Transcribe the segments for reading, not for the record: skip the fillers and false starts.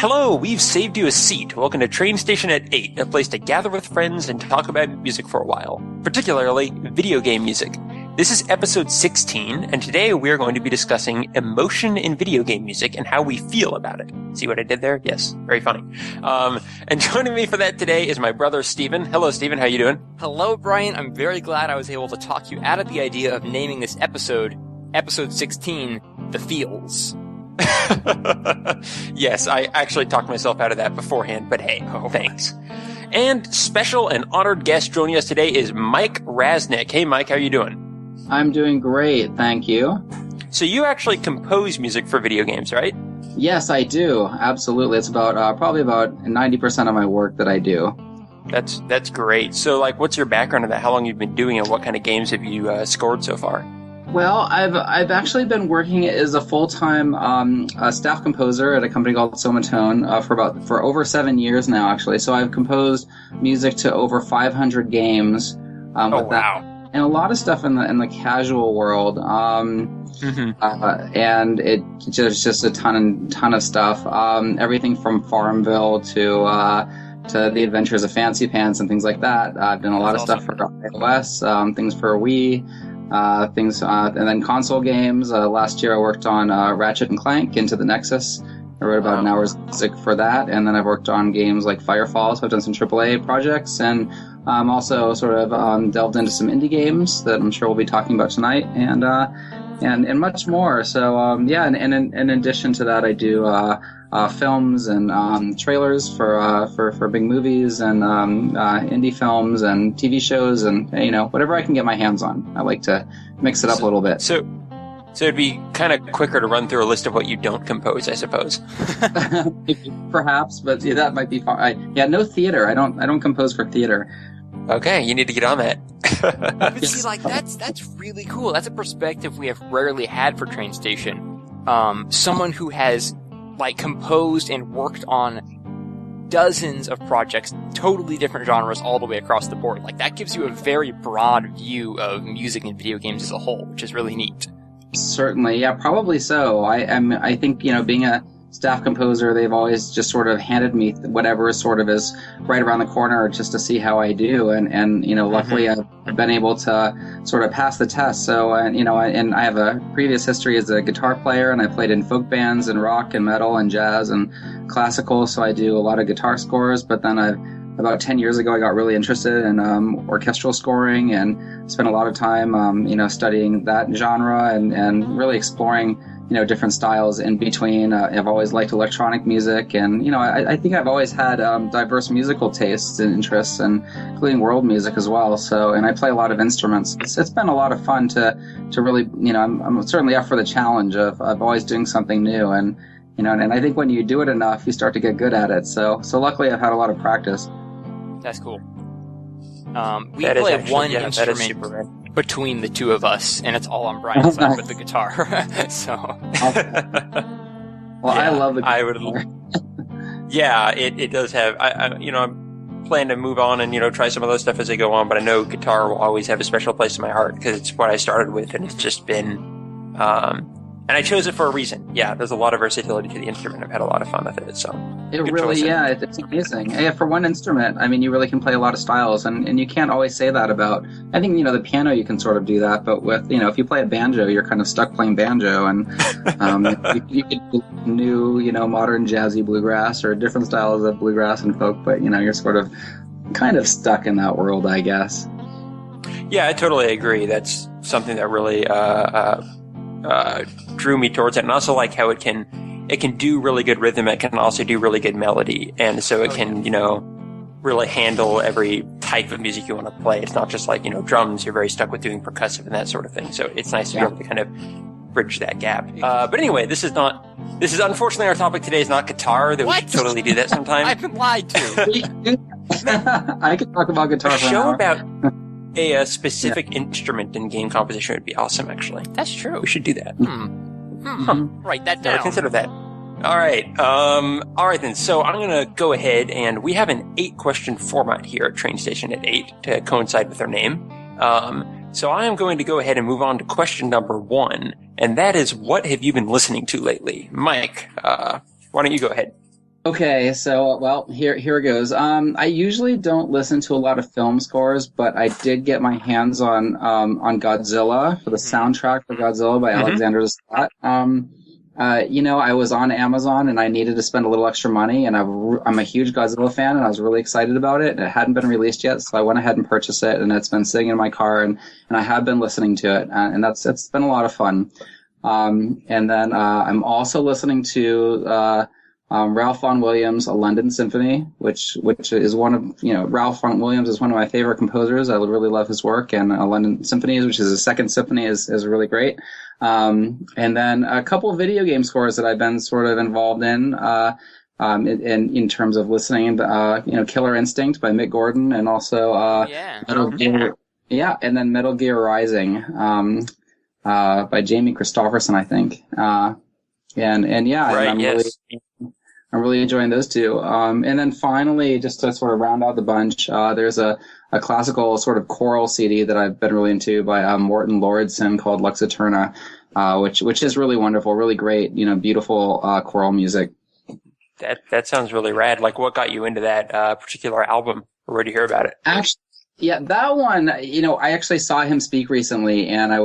Hello, we've saved you a seat. Welcome to Train Station at 8, a place to gather with friends and talk about music for a while, particularly video game music. This is episode 16, and today we are going to be discussing emotion in video game music and how we feel about it. See what I did there? Yes, very funny. And joining me for that today is my brother, Steven. Hello, Steven. How you doing? Hello, Brian. I'm very glad I was able to talk you out of the idea of naming this episode 16, The Feels. Yes, I actually talked myself out of that beforehand, but hey, thanks. And special and honored guest joining us today is Mike Raznick. Hey, Mike, how you doing? I'm doing great, thank you. So you actually compose music for video games, right? Yes, I do. Absolutely. It's about probably about 90% of my work that I do. That's great. So, like, what's your background in that? How long you've been doing it? What kind of games have you scored so far? Well, I've actually been working as a full-time staff composer at a company called Somatone for over 7 years now, actually. So I've composed music to over 500 games. Oh, wow. And a lot of stuff in the casual world. And it just a ton of stuff. Everything from Farmville to the Adventures of Fancy Pants and things like that. I've done a lot of stuff for iOS, things for Wii. And then console games. Last year I worked on Ratchet and Clank Into the Nexus. I wrote about an hour's music for that, and then I've worked on games like Firefall, so I've done some AAA projects, and also sort of delved into some indie games that I'm sure we'll be talking about tonight, and much more. So and in addition to that, I do films and trailers for big movies and indie films and TV shows and whatever I can get my hands on. I like to mix it up a little bit. So it'd be kind of quicker to run through a list of what you don't compose, I suppose. Perhaps, but yeah, that might be fine. No theater. I don't compose for theater. Okay, you need to get on that. But see, like, that's really cool. That's a perspective we have rarely had for Train Station. Someone who has composed and worked on dozens of projects, totally different genres all the way across the board. Like, that gives you a very broad view of music and video games as a whole, which is really neat. Certainly, yeah, probably so. I think, being a staff composer, they've always just sort of handed me whatever sort of is right around the corner just to see how I do. And luckily I've been able to sort of pass the test. So, and I have a previous history as a guitar player, and I played in folk bands and rock and metal and jazz and classical. So I do a lot of guitar scores, but then about 10 years ago, I got really interested in orchestral scoring and spent a lot of time, studying that genre and really exploring, different styles in between. I've always liked electronic music, and I think I've always had diverse musical tastes and interests, and including world music as well. So, and I play a lot of instruments. It's been a lot of fun to really, I'm certainly up for the challenge of always doing something new, and I think when you do it enough, you start to get good at it. So luckily, I've had a lot of practice. That's cool. We play one instrument between the two of us, and it's all on Brian's side with the guitar. So, well, I love the guitar. It does have. I'm planning to move on and try some of those stuff as I go on, but I know guitar will always have a special place in my heart because it's what I started with, and it's just been. And I chose it for a reason. Yeah, there's a lot of versatility to the instrument. I've had a lot of fun with it. So it really, it's amazing. Yeah, for one instrument, you really can play a lot of styles, and you can't always say that about. I think the piano you can sort of do that, but with if you play a banjo, you're kind of stuck playing banjo, and you could do new modern jazzy bluegrass or different styles of bluegrass and folk, but you're sort of kind of stuck in that world, I guess. Yeah, I totally agree. That's something that really drew me towards it, and also like how it can do really good rhythm. It can also do really good melody, and so it can really handle every type of music you want to play. It's not just like drums. You're very stuck with doing percussive and that sort of thing. So it's nice to be able to kind of bridge that gap. But anyway, this is unfortunately our topic today is not guitar. Though we should totally do that sometime. I've been lied to. I could talk about guitar. A show about a specific instrument in game composition would be awesome, actually. That's true. We should do that. Write that down. Consider that. All right then. So I'm going to go ahead, and we have an 8-question format here at Train Station at 8 to coincide with our name. So I am going to go ahead and move on to question number 1, and that is, what have you been listening to lately? Mike, why don't you go ahead? Okay, so well, here it goes. I usually don't listen to a lot of film scores, but I did get my hands on Godzilla for the Hmm. soundtrack for Godzilla by Hmm. Alexander Scott. I was on Amazon and I needed to spend a little extra money, and I'm a huge Godzilla fan, and I was really excited about it. And it hadn't been released yet, so I went ahead and purchased it, and it's been sitting in my car, and I have been listening to it, and it's been a lot of fun. And then I'm also listening to Ralph Vaughan Williams' A London Symphony, which is one of, Ralph Vaughan Williams is one of my favorite composers. I really love his work, and A London Symphony, which is his second symphony, is really great. And then a couple of video game scores that I've been sort of involved in terms of listening, Killer Instinct by Mick Gordon, and also Yeah. Metal Gear, yeah, and then Metal Gear Rising by Jamie Christopherson, I think. And yeah, Right. and Yes. I'm really enjoying those two. And then finally, just to sort of round out the bunch, there's a classical sort of choral CD that I've been really into by Morton Lauridsen called Lux Eterna, which is really wonderful, really great, beautiful choral music. That sounds really rad. Like, what got you into that particular album? Or where did you hear about it? Actually, yeah, that one, I actually saw him speak recently, and he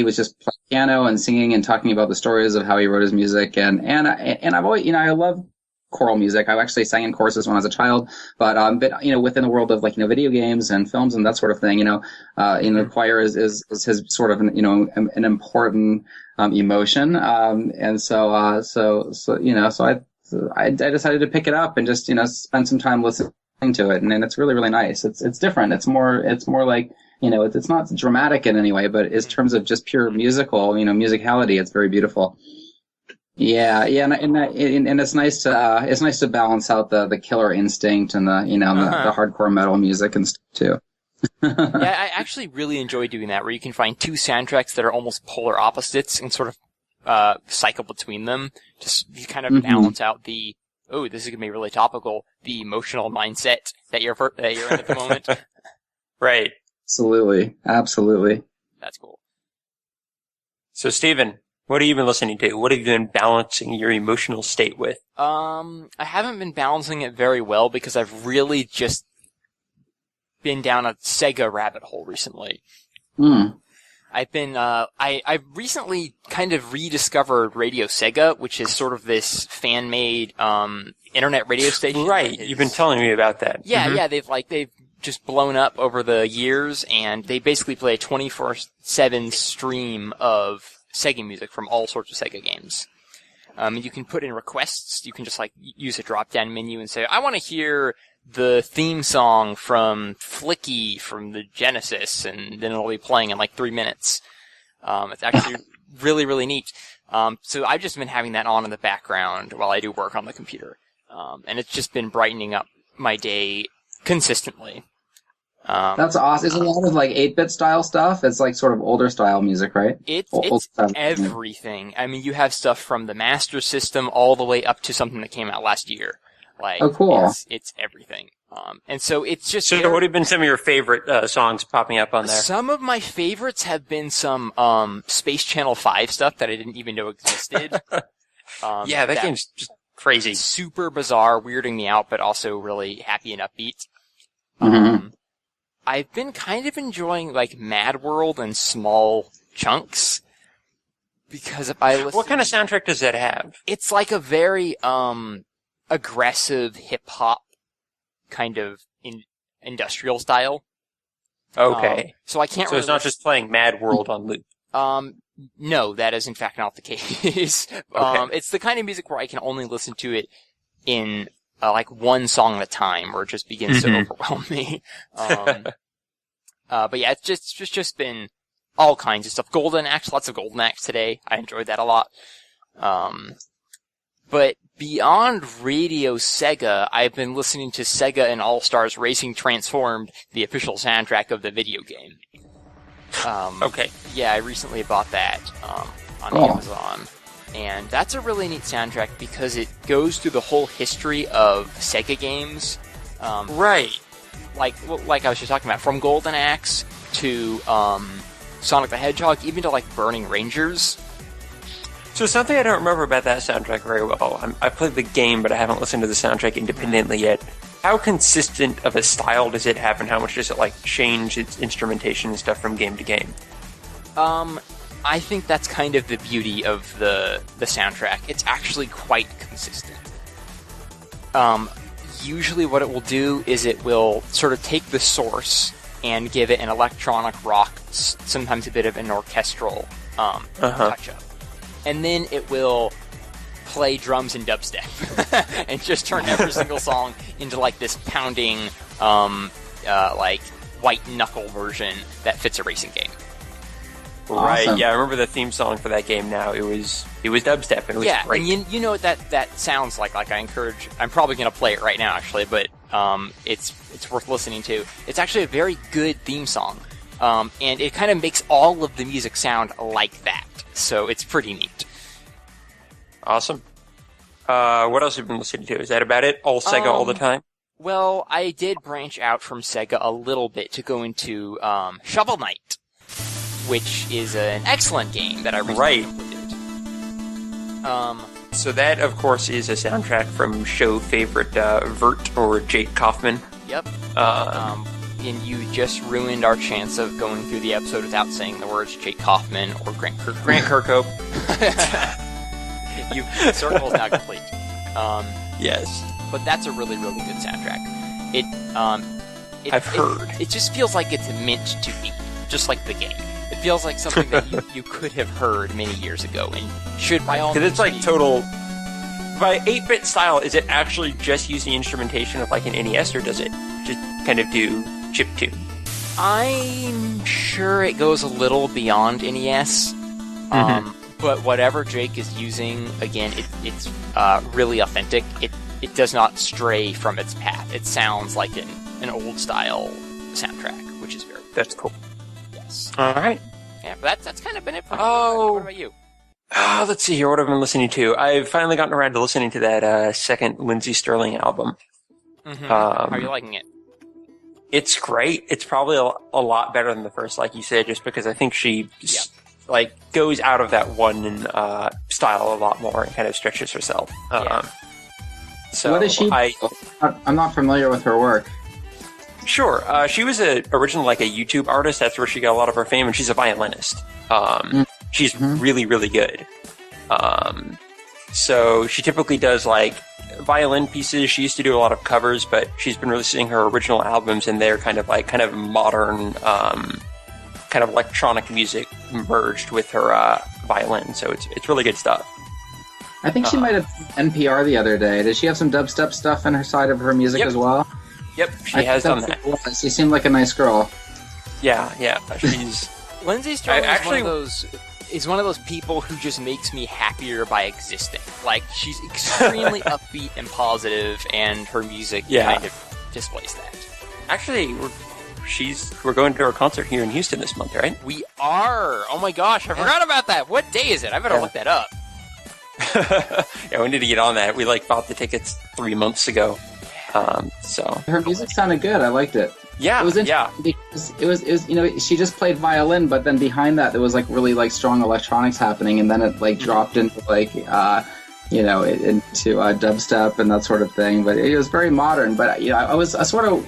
was just playing piano and singing and talking about the stories of how he wrote his music, and I've always, I love choral music. I actually sang in choruses when I was a child, but within the world of video games and films and that sort of thing, the choir is his sort of an important emotion, and so I decided to pick it up and just spend some time listening to it, and it's really, really nice. It's different. It's more like, it's not dramatic in any way, but in terms of just pure musical, musicality, it's very beautiful. Yeah, and it's nice to balance out the Killer Instinct and the hardcore metal music and stuff too. Yeah, I actually really enjoy doing that, where you can find two soundtracks that are almost polar opposites and sort of cycle between them. Just you kind of balance out the, oh, this is gonna be really topical, the emotional mindset that you're in at the moment. Right. Absolutely. That's cool. So, Steven, what have you been listening to? What have you been balancing your emotional state with? I haven't been balancing it very well because I've really just been down a Sega rabbit hole recently. I've been, I've recently kind of rediscovered Radio Sega, which is sort of this fan-made, internet radio station. Right. You've been telling me about that. Yeah, yeah, they've just blown up over the years, and they basically play a 24/7 stream of Sega music from all sorts of Sega games. You can put in requests. You can just use a drop-down menu and say, I want to hear the theme song from Flicky from the Genesis, and then it'll be playing in 3 minutes. It's actually really, really neat. So I've just been having that on in the background while I do work on the computer. And it's just been brightening up my day consistently. That's awesome. It's a lot of 8-bit style stuff. It's sort of older style music, right? It's style everything. I mean, you have stuff from the Master System all the way up to something that came out last year. Oh, cool. It's everything. And so it's just... So what have been some of your favorite songs popping up on there? Some of my favorites have been some Space Channel 5 stuff that I didn't even know existed. Yeah, that game's just crazy. Super bizarre, weirding me out, but also really happy and upbeat. I've been kind of enjoying Mad World and Small Chunks because if I listen... What kind of soundtrack does that have? It's a very aggressive hip hop kind of industrial style. Okay. So I can't. So it's not just playing Mad World on loop. No, that is in fact not the case. Okay. It's the kind of music where I can only listen to it in one song at a time, where it just begins to overwhelm me. But yeah, it's just been all kinds of stuff. Golden Axe, lots of Golden Axe today. I enjoyed that a lot. But beyond Radio Sega, I've been listening to Sega and All-Stars Racing Transformed, the official soundtrack of the video game. Okay. Yeah, I recently bought that on Amazon. And that's a really neat soundtrack because it goes through the whole history of Sega games. Right. Like I was just talking about, from Golden Axe to Sonic the Hedgehog, even to Burning Rangers. So something I don't remember about that soundtrack very well. I played the game, but I haven't listened to the soundtrack independently yet. How consistent of a style does it have, and how much does it change its instrumentation and stuff from game to game? I think that's kind of the beauty of the soundtrack. It's actually quite consistent. Usually what it will do is it will sort of take the source and give it an electronic rock, sometimes a bit of an orchestral touch-up. And then it will play drums and dubstep and just turn every single song into this pounding white knuckle version that fits a racing game. Right, Awesome. yeah, I remember the theme song for that game now. It was dubstep, and it was great. And you know what that sounds like. I'm probably going to play it right now, actually, but it's worth listening to. It's actually a very good theme song, and it kind of makes all of the music sound like that, so it's pretty neat. Awesome. What else have you been listening to? Is that about it? All Sega all the time? Well, I did branch out from Sega a little bit to go into Shovel Knight, which is an excellent game that I recently completed. So that, of course, is a soundtrack from show favorite Vert or Jake Kaufman. Yep. And you just ruined our chance of going through the episode without saying the words Jake Kaufman or Grant Kirkhope. The circle is now complete. Yes. But that's a really, really good soundtrack. I've heard. It just feels like it's meant to be, just like the game. It feels like something that you could have heard many years ago and should by all means. Because it's total. By 8-bit style, is it actually just using instrumentation of an NES, or does it just kind of do chiptune? I'm sure it goes a little beyond NES. But whatever Jake is using, again, it's really authentic. It does not stray from its path. It sounds like an old style soundtrack, which is very cool. That's cool. Yes. All right. Yeah, but that's kind of been it for me. Oh. What about you? Let's see here. What have I been listening to? I've finally gotten around to listening to that second Lindsey Sterling album. How are you liking it? It's great. It's probably a lot better than the first, like you said, just because I think she goes out of that one style a lot more and kind of stretches herself. So what is she? I'm not familiar with her work. Sure. She was originally a YouTube artist. That's where she got a lot of her fame, and she's a violinist. She's really, really good. So she typically does violin pieces. She used to do a lot of covers, but she's been releasing her original albums, and they're kind of modern, kind of electronic music merged with her violin. So it's really good stuff. I think she might have NPR the other day. Does she have some dubstep stuff in her side of her music as well? Yep, she has done that. She seemed like a nice girl. Yeah. She's Lindsey Sterling is one of those people who just makes me happier by existing. She's extremely upbeat and positive, and her music kind of displays that. Actually, we're going to her concert here in Houston this month, right? We are! Oh my gosh, I forgot about that! What day is it? I better look that up. Yeah, we need to get on that. We bought the tickets 3 months ago. So her music sounded good. I liked it. Yeah, it was interesting because it was she just played violin, but then behind that there was really strong electronics happening, and then it dropped into into dubstep and that sort of thing. But it was very modern. But I was sort of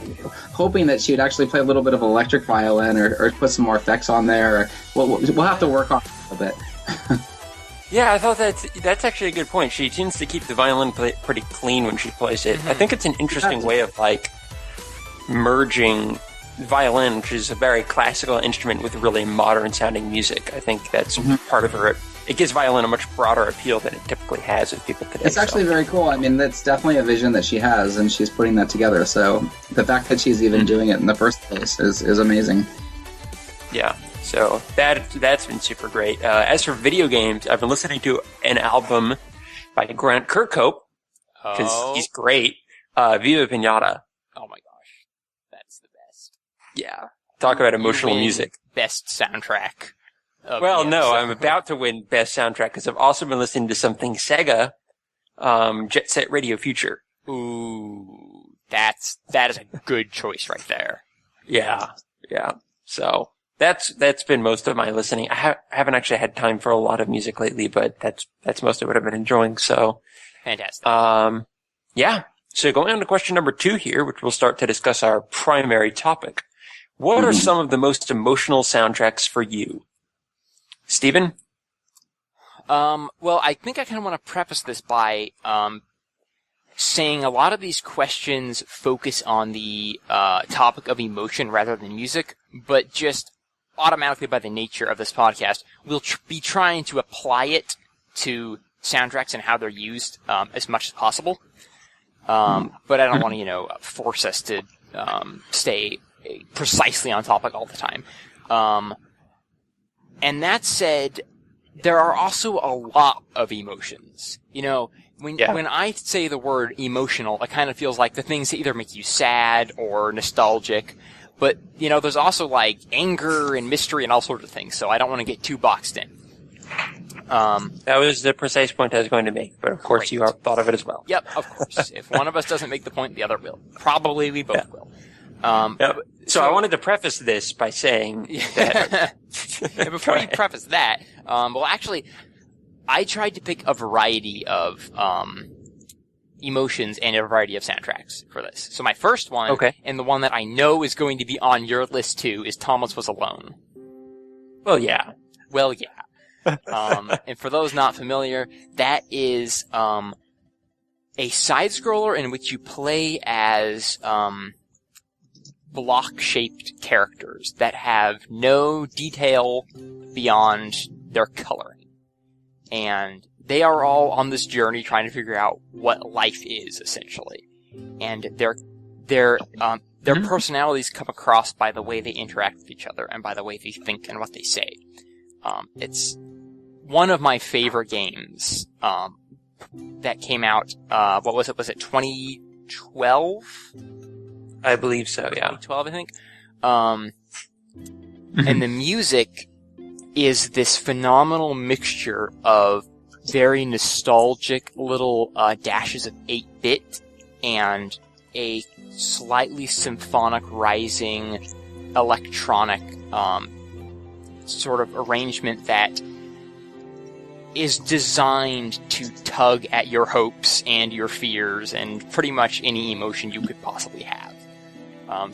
hoping that she would actually play a little bit of electric violin or put some more effects on there. We'll have to work on it a little bit. Yeah, I thought that's actually a good point. She tends to keep the violin pretty clean when she plays it. I think it's an interesting way of merging violin, which is a very classical instrument, with really modern sounding music. I think that's part of her. It gives violin a much broader appeal than it typically has with people today. It's actually very cool. I mean, that's definitely a vision that she has, and she's putting that together. So the fact that she's even doing it in the first place is amazing. Yeah. So that's been super great. As for video games, I've been listening to an album by Grant Kirkhope, because he's great. Viva Pinata. Oh my gosh. That's the best. Yeah. Talk about emotional music. Best soundtrack. Well, no, I'm about to win best soundtrack because I've also been listening to something Sega, Jet Set Radio Future. Ooh. That is a good choice right there. Yeah. So That's been most of my listening. I haven't actually had time for a lot of music lately, but that's most of what I've been enjoying. So, Fantastic. Yeah. So going on to question number 2 here, which we'll start to discuss our primary topic. What are some of the most emotional soundtracks for you? Steven? Well, I think I kind of want to preface this by saying a lot of these questions focus on the topic of emotion rather than music, but just automatically by the nature of this podcast, we'll be trying to apply it to soundtracks and how they're used as much as possible. But I don't want to, force us to stay precisely on topic all the time. And that said, there are also a lot of emotions. When I say the word emotional, it kind of feels like the things that either make you sad or nostalgic. But, there's also like anger and mystery and all sorts of things, so I don't want to get too boxed in. That was the precise point I was going to make, but of course you thought of it as well. Yep, of course. If one of us doesn't make the point, the other will. Probably we both will. Yep. So I wanted to preface this by saying that... Before you preface that, actually, I tried to pick a variety of emotions and a variety of soundtracks for this. So my first one, and the one that I know is going to be on your list too, is Thomas Was Alone. Well, yeah. And for those not familiar, that is a side-scroller in which you play as block-shaped characters that have no detail beyond their coloring. And they are all on this journey trying to figure out what life is, essentially. And their personalities come across by the way they interact with each other and by the way they think and what they say. It's one of my favorite games that came out, what was it? Was it 2012? I believe so, yeah. 2012, I think. And the music is this phenomenal mixture of very nostalgic little dashes of 8-bit and a slightly symphonic rising electronic sort of arrangement that is designed to tug at your hopes and your fears and pretty much any emotion you could possibly have.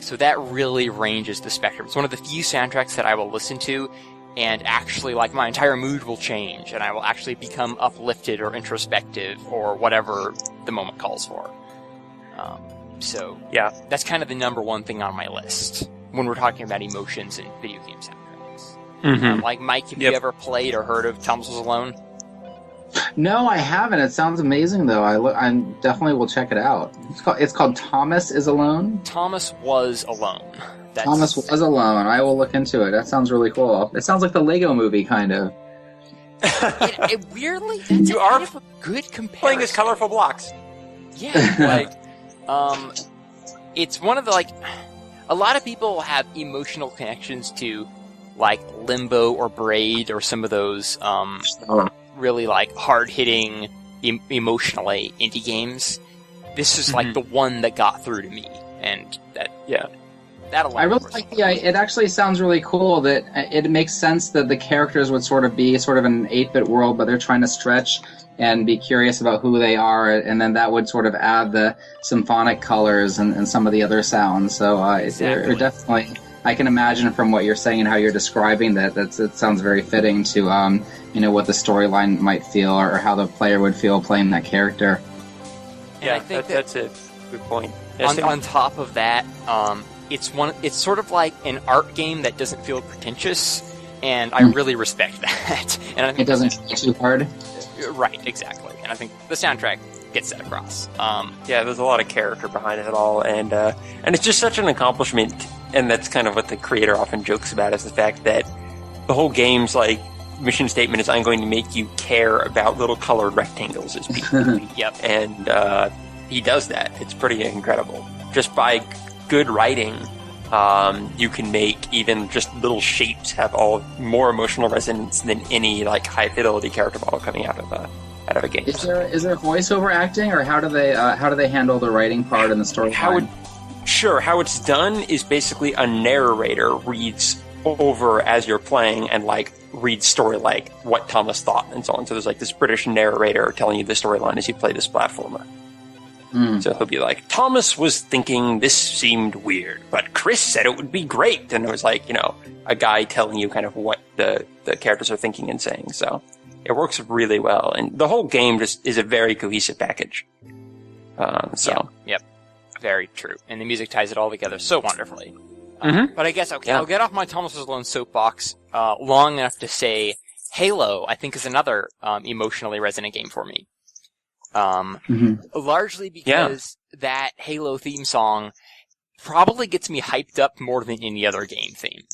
So that really ranges the spectrum. It's one of the few soundtracks that I will listen to and actually, like, my entire mood will change and I will actually become uplifted or introspective or whatever the moment calls for. So, yeah, that's kind of the number one thing on my list when we're talking about emotions in video game soundtracks. Like, Mike, have you ever played or heard of Thomas Was Alone? No, I haven't. It sounds amazing, though. I definitely will check it out. It's called Thomas Is Alone? Thomas Was Alone. Thomas Was Alone. I will look into it. That sounds really cool. It sounds like the Lego movie, kind of. Weirdly, that's kind of a good comparison. Playing as colorful blocks. Yeah, it's one of the, a lot of people have emotional connections to, Limbo or Braid or some of those, really, hard-hitting, emotionally indie games. This is, the one that got through to me, and that I really like it actually sounds really cool that it makes sense that the characters would sort of be sort of an 8-bit world, but they're trying to stretch and be curious about who they are, and then that would sort of add the symphonic colors and some of the other sounds. So they're definitely, I can imagine from what you're saying and how you're describing that it sounds very fitting to what the storyline might feel or how the player would feel playing that character. Yeah, I think that's a good point. On top of that, it's sort of like an art game that doesn't feel pretentious, and I really respect that. And I think it doesn't feel too hard. Right, exactly. And I think the soundtrack gets that across. There's a lot of character behind it all, and it's just such an accomplishment, and that's kind of what the creator often jokes about, is the fact that the whole game's mission statement is, I'm going to make you care about little colored rectangles as people. Yep. And he does that. It's pretty incredible. Just by good writing, you can make even just little shapes have all more emotional resonance than any high fidelity character model coming out of a game. Is there voiceover acting, or how do they handle the writing part and the storyline? How it's done is basically a narrator reads over as you're playing and like read story like what Thomas thought and so on. So there's like this British narrator telling you the storyline as you play this platformer. So he'll be like, Thomas was thinking this seemed weird, but Chris said it would be great. And it was like, you know, a guy telling you kind of what the characters are thinking and saying. So it works really well. And the whole game just is a very cohesive package. Yep. Very true. And the music ties it all together so wonderfully. But I guess, I'll get off my Thomas Was Alone soapbox long enough to say Halo, I think, is another emotionally resonant game for me. Largely because that Halo theme song probably gets me hyped up more than any other game theme.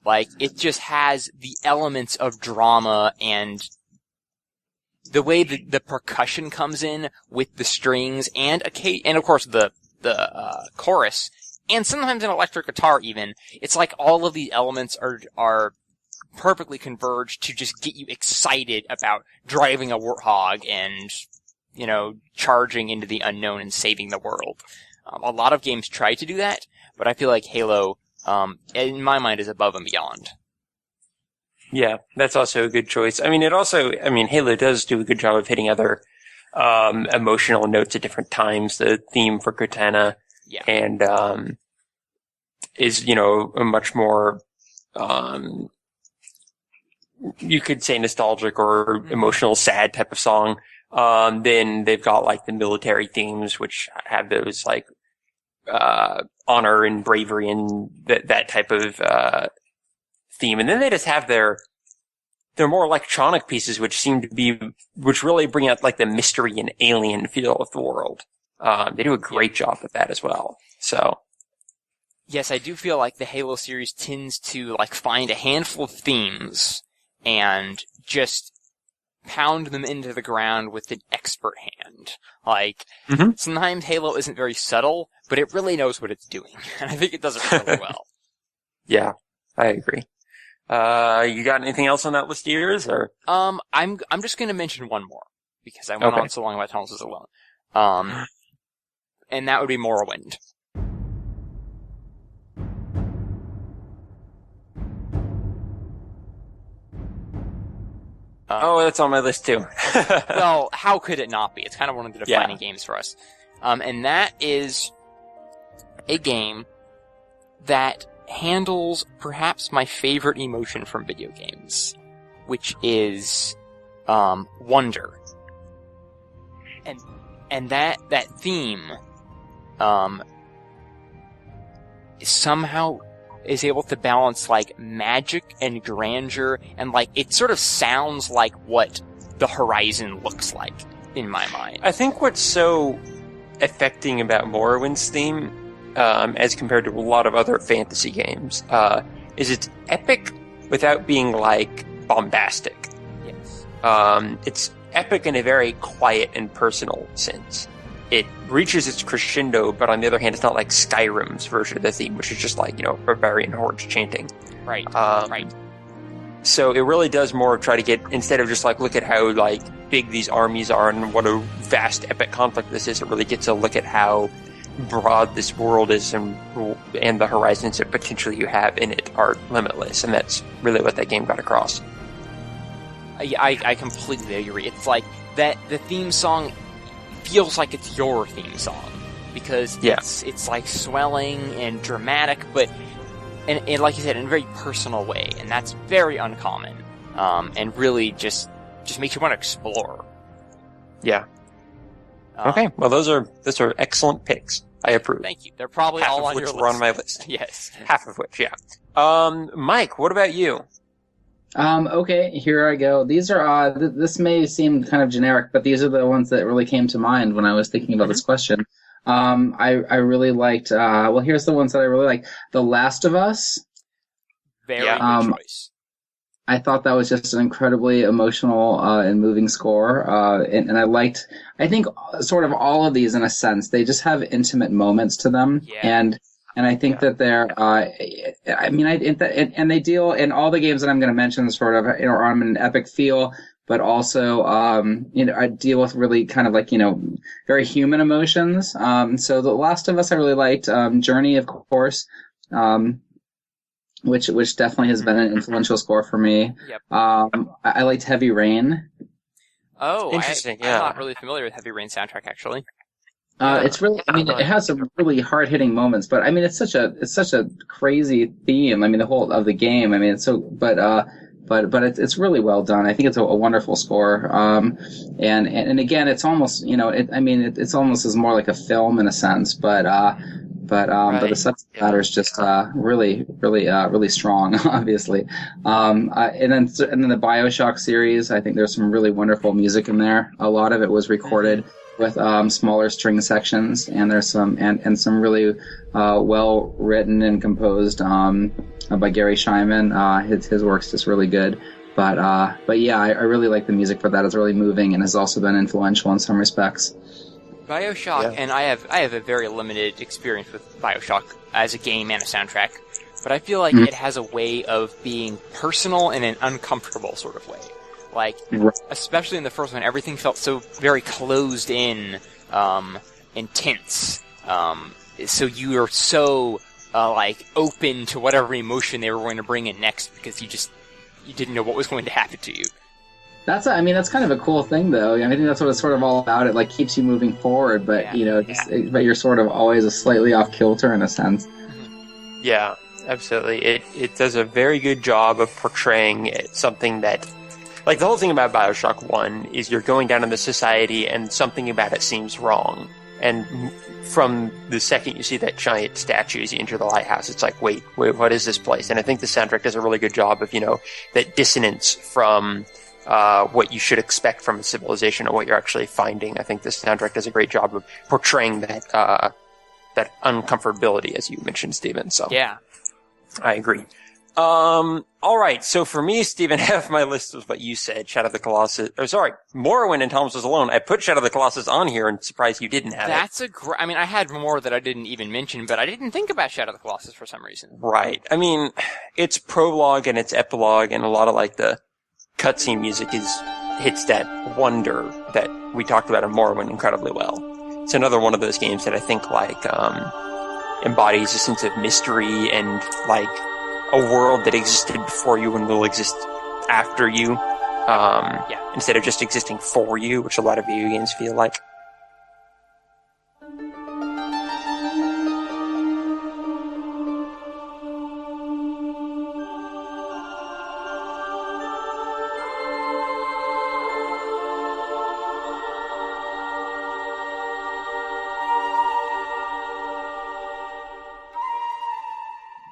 Like, it just has the elements of drama and the way the percussion comes in with the strings and of course the chorus and sometimes an electric guitar even. It's like all of these elements are perfectly converged to just get you excited about driving a warthog and, you know, charging into the unknown and saving the world. A lot of games try to do that, but I feel like Halo, in my mind, is above and beyond. Yeah, that's also a good choice. I mean, Halo does do a good job of hitting other emotional notes at different times. The theme for Cortana and is, you know, a much more you could say nostalgic or emotional, sad type of song. Then they've got like the military themes, which have those like honor and bravery and that type of theme. And then they just have their more electronic pieces, which really bring out like the mystery and alien feel of the world. They do a great job with that as well. So. Yes, I do feel like the Halo series tends to like find a handful of themes and just pound them into the ground with an expert hand. Like, sometimes Halo isn't very subtle, but it really knows what it's doing. And I think it does it really well. Yeah, I agree. You got anything else on that list of yours, or? I'm just gonna mention one more, because I went on so long about Thomas Was Alone. And that would be Morrowind. That's on my list too. Well, how could it not be? It's kind of one of the defining games for us. And that is a game that handles perhaps my favorite emotion from video games, which is wonder. And that theme somehow is able to balance like magic and grandeur, and like it sort of sounds like what the horizon looks like in my mind. I think what's so affecting about Morrowind's theme, as compared to a lot of other fantasy games, is it's epic without being like bombastic. Yes. It's epic in a very quiet and personal sense. It reaches its crescendo, but on the other hand, it's not like Skyrim's version of the theme, which is just like, you know, barbarian hordes chanting. Right, right. So it really does more try to get, instead of just like, look at how like big these armies are and what a vast epic conflict this is, it really gets a look at how broad this world is and the horizons that potentially you have in it are limitless. And that's really what that game got across. I completely agree. It's like that the theme song feels like it's your theme song, because it's like swelling and dramatic, but and like you said, in a very personal way, and that's very uncommon, and really just makes you want to explore. Yeah. Okay, well those are excellent picks. I approve. Thank you. They're probably half all of on which your were list. on my list. Yes. Half of which, yeah. Mike, what about you? Okay, here I go. These are, this may seem kind of generic, but these are the ones that really came to mind when I was thinking about this question. I really liked, here's the ones that I really liked. The Last of Us. Very good choice. I thought that was just an incredibly emotional and moving score, and I liked, I think, sort of all of these in a sense. They just have intimate moments to them, and I think that they're, and they deal in all the games that I'm going to mention sort of, you know, are on an epic feel, but also, I deal with really kind of like, you know, very human emotions. So The Last of Us I really liked. Journey, of course. which definitely has been an influential score for me. Yep. I liked Heavy Rain. Oh, Interesting. I'm not really familiar with Heavy Rain soundtrack actually. It's really, I mean, it has some really hard hitting moments, but I mean, it's such a crazy theme. I mean, the whole of the game. I mean, it's so, but it's really well done. I think it's a wonderful score. And again, it's almost, it's almost as more like a film in a sense, but the subject matter is just really strong, obviously. And then the BioShock series, I think there's some really wonderful music in there. A lot of it was recorded with smaller string sections, and there's some really well written and composed by Gary Scheinman. His work's just really good. But yeah, I really like the music for that. It's really moving and has also been influential in some respects. BioShock, and I have a very limited experience with BioShock as a game and a soundtrack, but I feel like it has a way of being personal in an uncomfortable sort of way. Like, especially in the first one, everything felt so very closed in, and tense. So you are so, open to whatever emotion they were going to bring in next because you didn't know what was going to happen to you. That's kind of a cool thing, though. I think that's what it's sort of all about. It keeps you moving forward, but but you're sort of always slightly off kilter in a sense. Yeah, absolutely. It does a very good job of portraying something that, like, the whole thing about BioShock 1 is you're going down in the society and something about it seems wrong. And from the second you see that giant statue as you enter the lighthouse, it's like, wait, what is this place? And I think the soundtrack does a really good job of, that dissonance from what you should expect from a civilization or what you're actually finding. I think this soundtrack does a great job of portraying that uncomfortability, as you mentioned, Stephen. So yeah, I agree. All right. So for me, Stephen, half my list was what you said, Shadow of the Colossus. Oh, sorry, Morrowind and Thomas Was Alone. I put Shadow of the Colossus on here and surprised you didn't have it. I mean, I had more that I didn't even mention, but I didn't think about Shadow of the Colossus for some reason. Right. I mean, it's prologue and it's epilogue, and a lot of the cutscene music hits that wonder that we talked about in Morrowind incredibly well. It's another one of those games that I think embodies a sense of mystery and a world that existed before you and will exist after you. Instead of just existing for you, which a lot of video games feel like.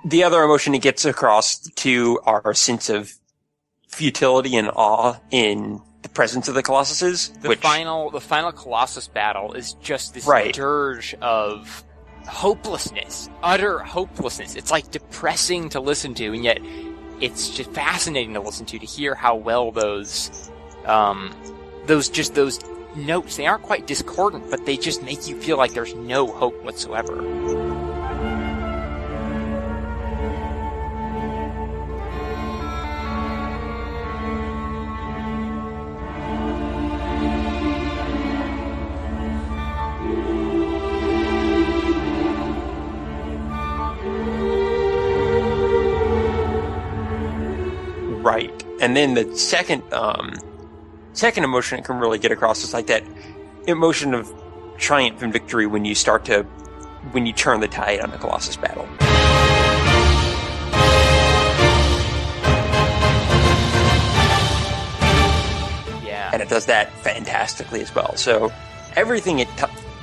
The other emotion it gets across to our sense of futility and awe in the presence of the Colossuses. The final Colossus battle is just this dirge of hopelessness, utter hopelessness. It's depressing to listen to, and yet it's just fascinating to listen to hear how well those notes, they aren't quite discordant, but they just make you feel like there's no hope whatsoever. Right. And then the second emotion it can really get across is that emotion of triumph and victory when you turn the tide on the Colossus battle. Yeah. And it does that fantastically as well. So everything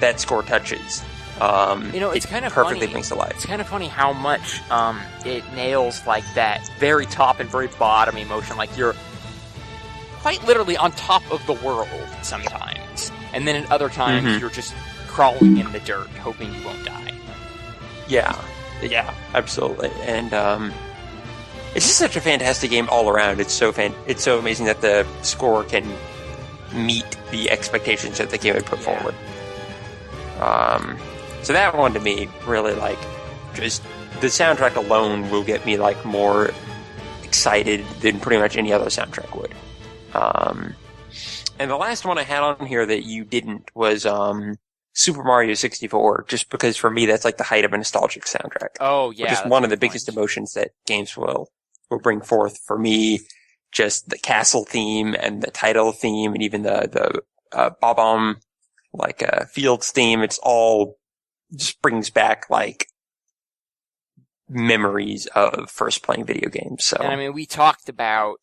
that score touches, it's kind of perfectly funny. brings to life. It's kind of funny how much it nails that very top and very bottom emotion. You're quite literally on top of the world sometimes, and then at other times you're just crawling in the dirt, hoping you won't die. Yeah, absolutely. And it's just such a fantastic game all around. It's so amazing that the score can meet the expectations that the game had put forward. So that one to me really just the soundtrack alone will get me more excited than pretty much any other soundtrack would. And the last one I had on here that you didn't was Super Mario 64, just because for me that's like the height of a nostalgic soundtrack. Oh yeah, which is one of the biggest emotions that games will bring forth for me. Just the castle theme and the title theme, and even the Bob-omb Fields theme. It's all just brings back like memories of first playing video games. So, and I mean, we talked about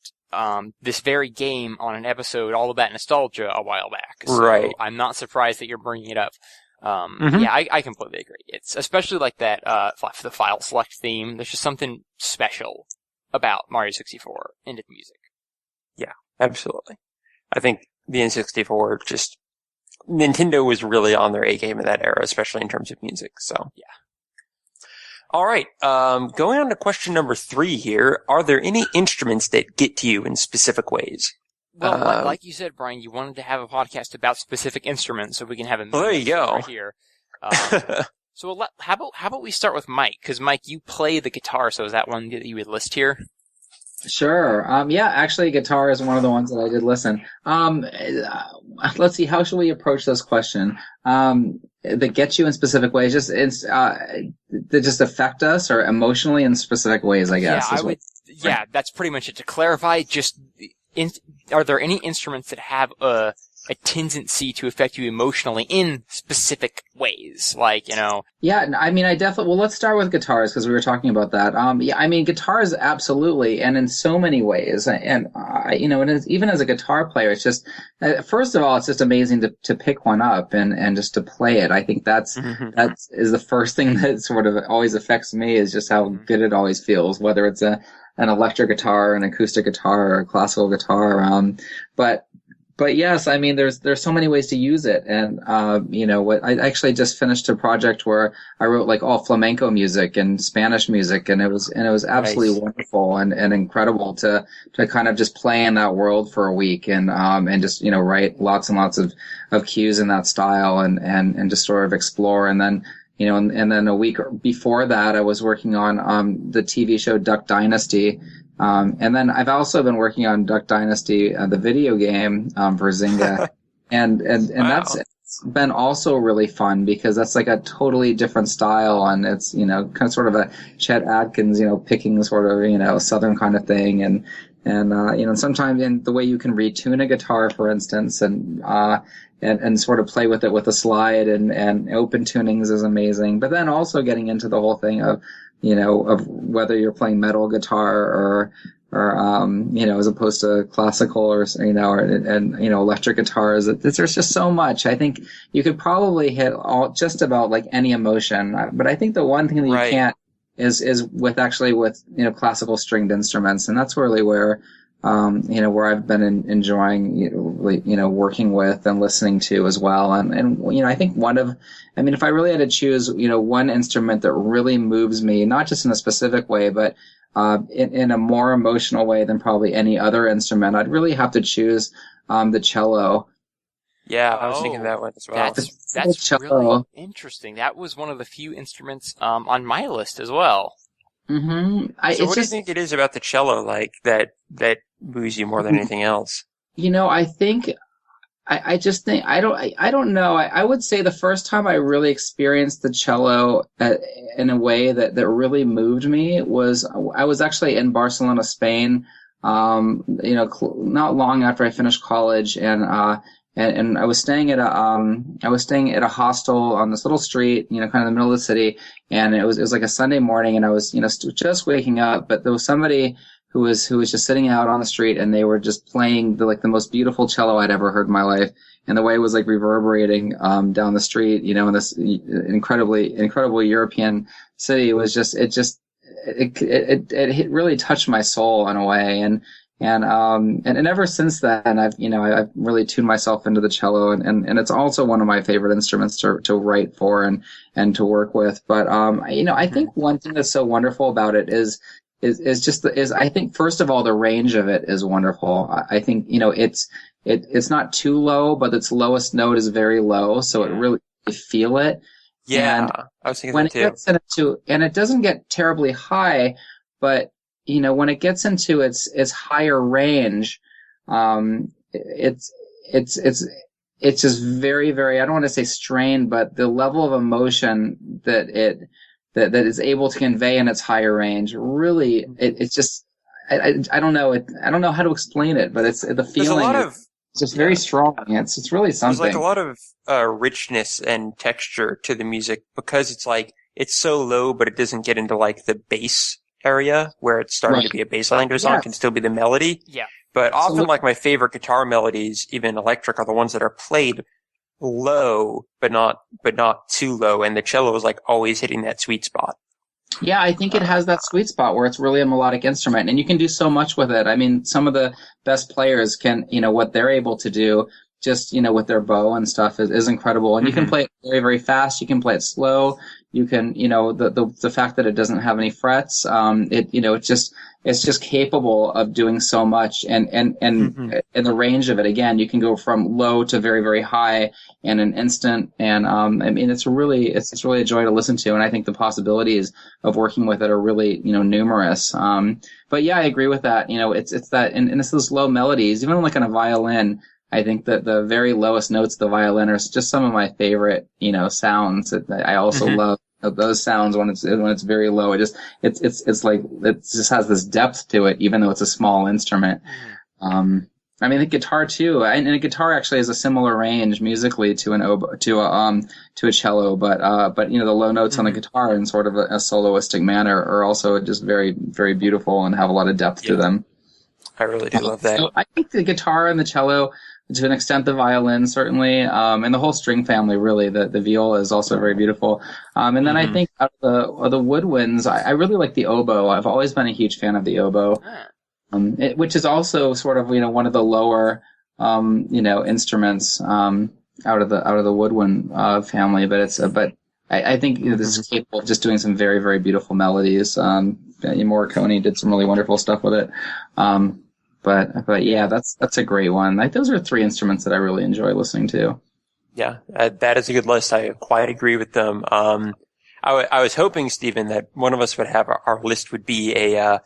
this very game on an episode all about nostalgia a while back. So right. I'm not surprised that you're bringing it up. Yeah, I completely agree. It's especially like that, the file select theme. There's just something special about Mario 64 into the music. Yeah, absolutely. I think the N64 Nintendo was really on their A game in that era, especially in terms of music. So, yeah. All right. Going on to question number 3 here. Are there any instruments that get to you in specific ways? Well, like you said, Brian, you wanted to have a podcast about specific instruments, so we can have a there you go. Right here. So how about we start with Mike? Because Mike, you play the guitar, so is that one that you would list here? Sure. Yeah, actually, guitar is one of the ones that I did listen. Let's see. How should we approach this question? That gets you in specific ways, that just affect us or emotionally in specific ways, I guess. Yeah, that's pretty much it. To clarify, are there any instruments that have a tendency to affect you emotionally in specific ways? Like, Yeah, I mean, well, let's start with guitars because we were talking about that. Yeah, I mean, guitars absolutely, and in so many ways. And, even as a guitar player, it's just, first of all, it's just amazing to pick one up and just to play it. I think that is the first thing that sort of always affects me is just how good it always feels, whether it's an electric guitar, an acoustic guitar, or a classical guitar. But yes, I mean, there's so many ways to use it. And, I actually just finished a project where I wrote like all flamenco music and Spanish music. And it was absolutely wonderful and incredible to kind of just play in that world for a week and just, write lots and lots of cues in that style and just sort of explore. And then, and then a week before that, I was working on, the TV show Duck Dynasty. And then I've also been working on Duck Dynasty, the video game, for Zynga. and wow. That's been also really fun because that's like a totally different style and it's, kind of sort of a Chet Atkins, picking sort of, Southern kind of thing. And sometimes in the way you can retune a guitar, for instance, and sort of play with it with a slide and open tunings is amazing. But then also getting into the whole thing of whether you're playing metal guitar or as opposed to classical or electric guitars. There's just so much. I think you could probably hit just about like any emotion. But I think the one thing that you can't is with classical stringed instruments. And that's really where I've been enjoying, working with and listening to as well. And I think if I really had to choose, one instrument that really moves me, not just in a specific way, but, in a more emotional way than probably any other instrument, I'd really have to choose, the cello. Yeah, I was thinking that one as well. That's really interesting. That was one of the few instruments, on my list as well. Mm-hmm. So what do you think it is about the cello, like, that moves you more than anything else? I think, I just think, I don't know. I would say the first time I really experienced the cello in a way that really moved me was, I was actually in Barcelona, Spain, not long after I finished college and I was staying at a hostel on this little street, kind of in the middle of the city. And it was like a Sunday morning and I was, just waking up, but there was somebody who was just sitting out on the street and they were just playing the most beautiful cello I'd ever heard in my life. And the way it was like reverberating, down the street, in this incredible European city was it really touched my soul in a way. And ever since then, I've really tuned myself into the cello and it's also one of my favorite instruments to write for and to work with. But, I think one thing that's so wonderful about it is I think first of all, the range of it is wonderful. I think, it's not too low, but its lowest note is very low. So it really, you feel it. Yeah. And I was thinking when that it gets into, and it doesn't get terribly high, but when it gets into its higher range, it it's just very, very, I don't want to say strained, but the level of emotion that that is able to convey in its higher range, really, it's just, I don't know, I don't know how to explain it, but it's the feeling. It's just very strong. It's really something. There's like a lot of richness and texture to the music because it's like, it's so low, but it doesn't get into like the bass area where it's starting to be a bass line to a song. It can still be the melody. Yeah. But often, like, my favorite guitar melodies, even electric, are the ones that are played low, but not too low. And the cello is like always hitting that sweet spot. Yeah, I think it has that sweet spot where it's really a melodic instrument, and you can do so much with it. I mean, some of the best players can, what they're able to do just, with their bow and stuff is incredible. And you can play it very, very fast. You can play it slow. You can, the fact that it doesn't have any frets, it's just capable of doing so much. And the range of it, again, you can go from low to very, very high in an instant. And, it's really a joy to listen to. And I think the possibilities of working with it are really, numerous. But yeah, I agree with that. It's that, and it's those low melodies, even like on a violin. I think that the very lowest notes of the violin are just some of my favorite, sounds. I also love those sounds when it's very low. It's like, it just has this depth to it, even though it's a small instrument. The guitar too, and a guitar actually has a similar range musically to a cello, but the low notes on the guitar in sort of a soloistic manner are also just very, very beautiful and have a lot of depth to them. I really do love that. So I think the guitar and the cello, to an extent, the violin certainly, and the whole string family really. The viola is also very beautiful. And then I think out of the woodwinds, I really like the oboe. I've always been a huge fan of the oboe, which is also sort of one of the lower instruments out of the woodwind family. But I think this is capable of just doing some very, very beautiful melodies. Morricone did some really wonderful stuff with it. But yeah, that's a great one. Those are three instruments that I really enjoy listening to. Yeah, that is a good list. I quite agree with them. I was hoping, Stephen, that one of us would have our list would be a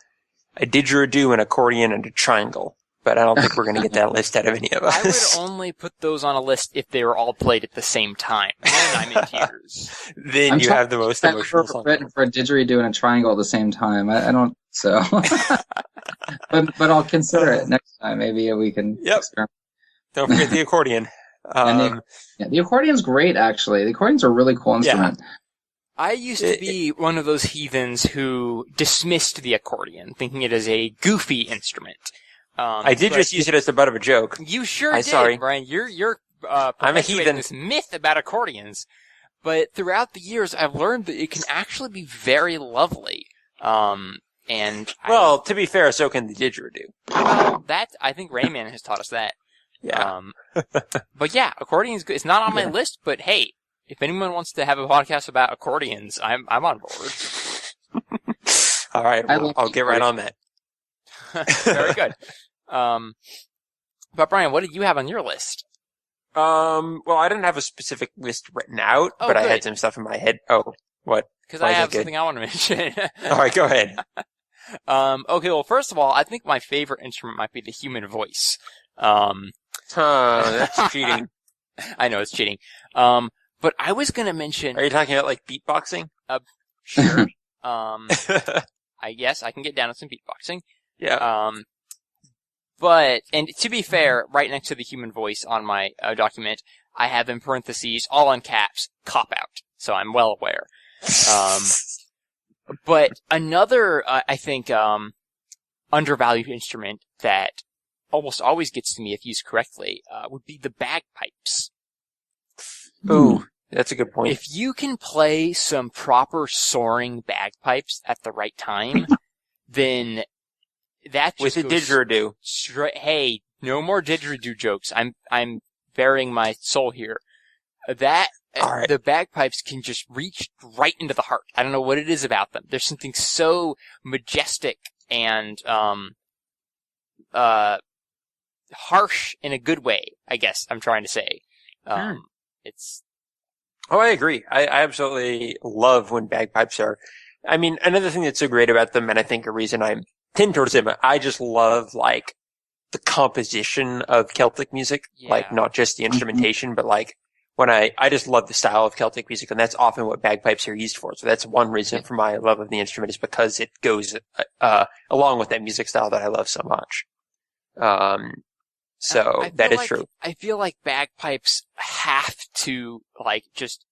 didgeridoo, an accordion, and a triangle. But I don't think we're going to get that list out of any of us. I would only put those on a list if they were all played at the same time. Then I'm in tears. Then you have the most emotional song. For a didgeridoo and a triangle at the same time. I don't, so. but I'll consider it next time. Maybe we can experiment. Don't forget the accordion. The accordion's great, actually. The accordion's a really cool instrument. Yeah. I used to be one of those heathens who dismissed the accordion, thinking it as a goofy instrument. I did just use it as the butt of a joke. You sure did, sorry. Brian. You're I'm a heathen. This myth about accordions. But throughout the years, I've learned that it can actually be very lovely. To be fair, so can the didgeridoo. Well, I think Rayman has taught us that. Yeah. But yeah, accordion's good. It's not on my list, but hey, if anyone wants to have a podcast about accordions, I'm on board. All right, I'll get right on that. Very good. But Brian, what did you have on your list? Well, I didn't have a specific list written out, but I had some stuff in my head. Oh, what? Because I have something I want to mention. All right, go ahead. Okay, well, first of all, I think my favorite instrument might be the human voice. That's cheating. I know it's cheating. But I was gonna mention. Are you talking about like beatboxing? Sure. I guess I can get down to some beatboxing. Yeah. And to be fair, right next to the human voice on my document, I have in parentheses, all in caps, cop out. So I'm well aware. But another, I think, undervalued instrument that almost always gets to me if used correctly, would be the bagpipes. Ooh, that's a good point. If you can play some proper soaring bagpipes at the right time, then that just with a didgeridoo. Hey, no more didgeridoo jokes. I'm bearing my soul here. The bagpipes can just reach right into the heart. I don't know what it is about them. There's something so majestic and harsh in a good way, I guess I'm trying to say. It's. Oh, I agree. I absolutely love when bagpipes are. I mean, another thing that's so great about them, and I think a reason I'm tend towards them, I just love like the composition of Celtic music, like not just the instrumentation, but like when I just love the style of Celtic music, and that's often what bagpipes are used for. So that's one reason for my love of the instrument, is because it goes along with that music style that I love so much. So that is true. I feel like bagpipes have to like just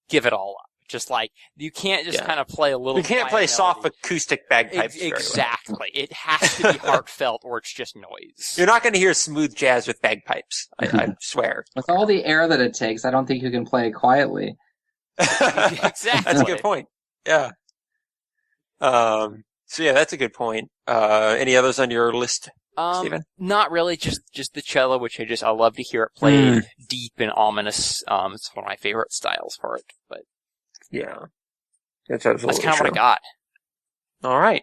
give it all up. Just like you can't just kind of play a little. You can't play soft acoustic bagpipes. Exactly. It has to be heartfelt, or it's just noise. You're not going to hear smooth jazz with bagpipes. I swear. With all the air that it takes, I don't think you can play it quietly. Exactly. That's a good point. Yeah. So yeah, that's a good point. Any others on your list, Stephen? Not really. Just the cello, which I love to hear it played deep and ominous. It's one of my favorite styles for it. But yeah, that's kind of what I got. All right.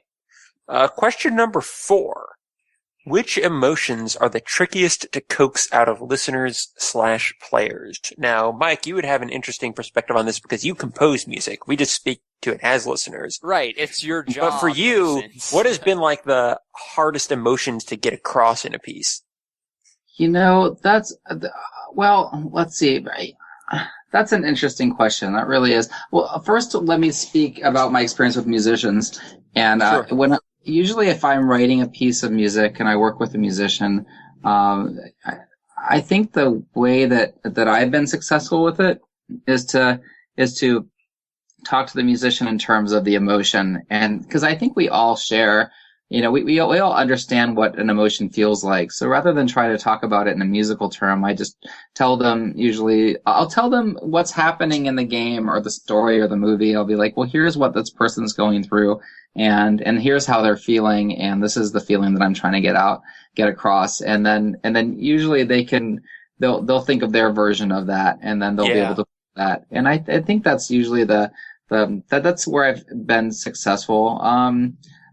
Question number 4. Which emotions are the trickiest to coax out of listeners/players? Now, Mike, you would have an interesting perspective on this because you compose music. We just speak to it as listeners. Right. It's your job. But for you, what has been like the hardest emotions to get across in a piece? That's, well, let's see. That's an interesting question. That really is. Well, first, let me speak about my experience with musicians. And sure. Usually if I'm writing a piece of music and I work with a musician, I think the way that I've been successful with it is to talk to the musician in terms of the emotion. And because I think we all share, we all understand what an emotion feels like. So rather than try to talk about it in a musical term, I just tell them, I'll tell them what's happening in the game or the story or the movie. I'll be like, well, here's what this person's going through, and here's how they're feeling, and this is the feeling that I'm trying to get across. And then usually they'll think of their version of that, and then they'll be able to do that. And I think that's usually that's where I've been successful.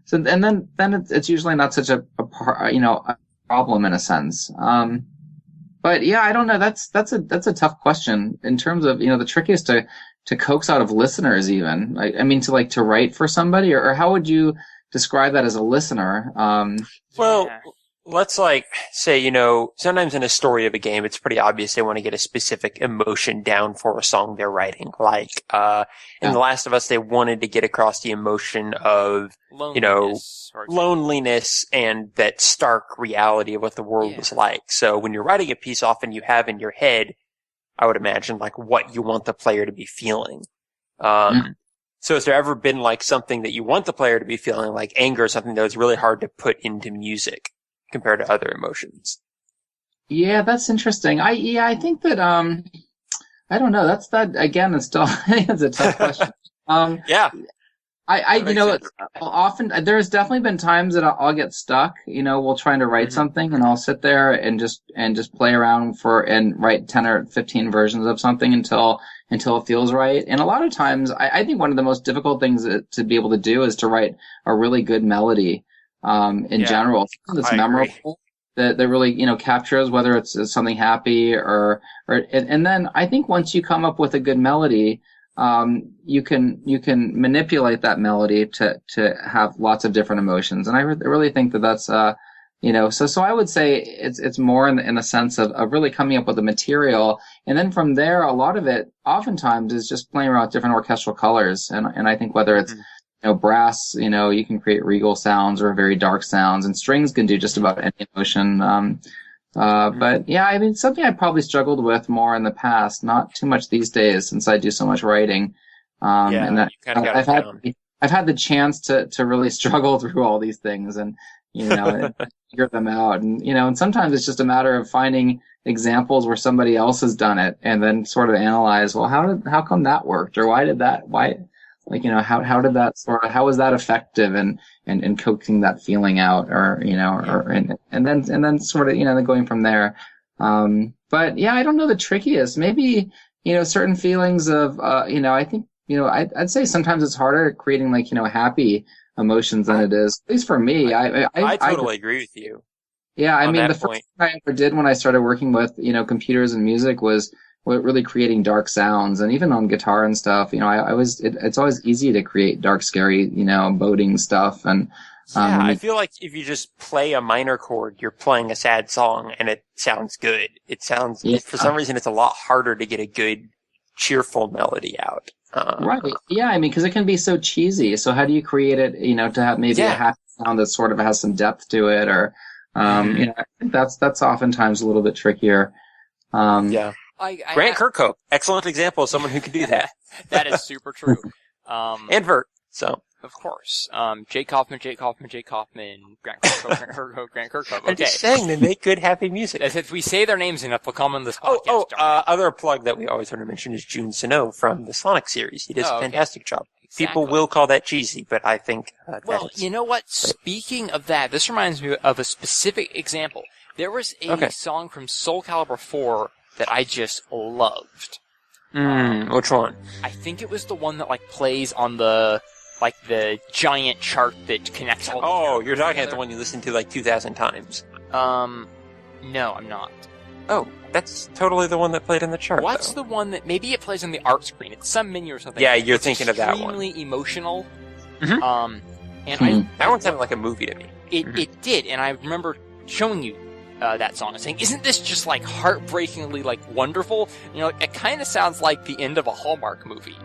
So, and then it's usually not such a problem in a sense. But yeah, I don't know. That's a tough question in terms of, the trickiest to coax out of listeners even. I mean, to write for somebody, or how would you describe that as a listener? Let's say, sometimes in a story of a game, it's pretty obvious they want to get a specific emotion down for a song they're writing. Like, in The Last of Us, they wanted to get across the emotion of, loneliness and that stark reality of what the world was like. So when you're writing a piece, often you have in your head, I would imagine, like what you want the player to be feeling. So has there ever been like something that you want the player to be feeling, like anger, or something that was really hard to put into music compared to other emotions? Yeah, that's interesting. I think that, I don't know. That again, it's still, it's a tough question. Often there's definitely been times that I'll get stuck, while trying to write something, and I'll sit there and just play around and write 10 or 15 versions of something until it feels right. And a lot of times I think one of the most difficult things to be able to do is to write a really good melody, in general. That's memorable. That really, captures whether it's something happy and then I think once you come up with a good melody, you can manipulate that melody to have lots of different emotions. And I really think that's, so I would say it's more in the sense of really coming up with the material. And then from there, a lot of it oftentimes is just playing around with different orchestral colors. And I think whether it's, brass, you can create regal sounds or very dark sounds, and strings can do just about any emotion. But yeah, I mean, something I probably struggled with more in the past, not too much these days since I do so much writing. And I've had the chance to really struggle through all these things and, and figure them out. And, and sometimes it's just a matter of finding examples where somebody else has done it and then sort of analyze, well, how come that worked? Or how did that how was that effective in coaxing that feeling out, and then sort of, then going from there. But yeah, I don't know the trickiest. Maybe, certain feelings of, I think, I'd say sometimes it's harder creating happy emotions than it is, at least for me. I totally agree with you. Yeah. I mean, the first thing I ever did when I started working with, computers and music was really creating dark sounds, and even on guitar and stuff, it's always easy to create dark, scary, boding stuff. And, Yeah, I feel like if you just play a minor chord, you're playing a sad song, and it sounds good. For some reason, it's a lot harder to get a good, cheerful melody out. Right. Yeah, I mean, because it can be so cheesy. So how do you create it, to have maybe a happy sound that sort of has some depth to it, or, I think that's oftentimes a little bit trickier. Grant Kirkhope, excellent example of someone who can do that. That is super true. And Vert, so. Of course. Jake Kaufman, Grant Kirkhope, Grant Kirkhope. Okay. I'm just saying, they make good, happy music. If we say their names enough, they'll come on this podcast. Other plug that we always want to mention is Jun Sano from the Sonic series. He does a fantastic job. Exactly. People will call that cheesy, but I think you know what? Speaking of that, this reminds me of a specific example. There was a song from Soul Calibur 4 that I just loved. Which one? I think it was the one that plays on the giant chart that connects all the Oh, you're talking about the one you listened to 2,000 times. No, I'm not. Oh, that's totally the one that played in the chart. What's the one that maybe it plays on the art screen? It's some menu or something. Yeah, you're thinking of that one. Extremely emotional. And that one sounded like a movie to me. It did, and I remember showing you that song and saying, "Isn't this just heartbreakingly wonderful?" And you're it kind of sounds like the end of a Hallmark movie.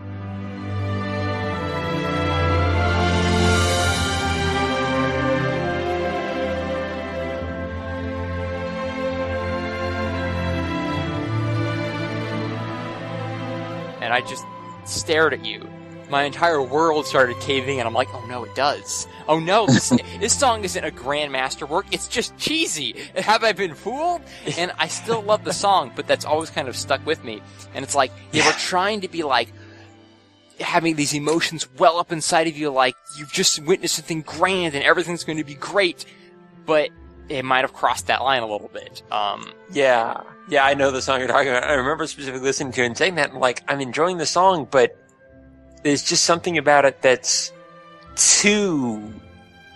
And I just stared at you. My entire world started caving, and I'm like, oh no, it does. Oh no, this song isn't a grand masterwork, it's just cheesy. Have I been fooled? And I still love the song, but that's always kind of stuck with me. And it's they were trying to be having these emotions well up inside of you, you've just witnessed something grand and everything's going to be great, but it might have crossed that line a little bit. Yeah, I know the song you're talking about. I remember specifically listening to it and saying that, and I'm enjoying the song, but there's just something about it that's too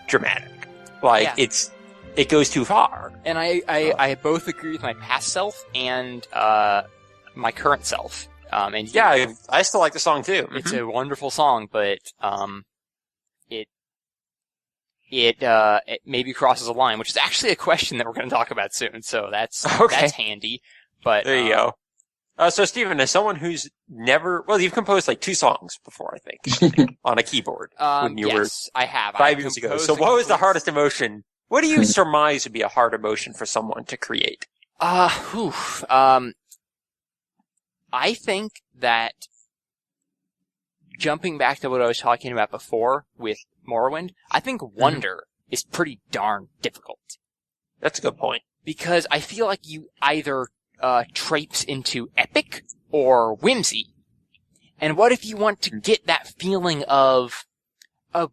dramatic. It goes too far. And I both agree with my past self and my current self. And I still like the song too. It's a wonderful song, but it maybe crosses a line, which is actually a question that we're going to talk about soon. So that's handy. But there you go. So Stephen, as someone who's never, you've composed 2 songs before, I think, on a keyboard. Yes, I have. 5 years ago. So what was the hardest emotion? What do you surmise would be a hard emotion for someone to create? I think that jumping back to what I was talking about before with Morrowind, I think wonder is pretty darn difficult. That's a good point. Because I feel like you either traipse into epic or whimsy. And what if you want to get that feeling of a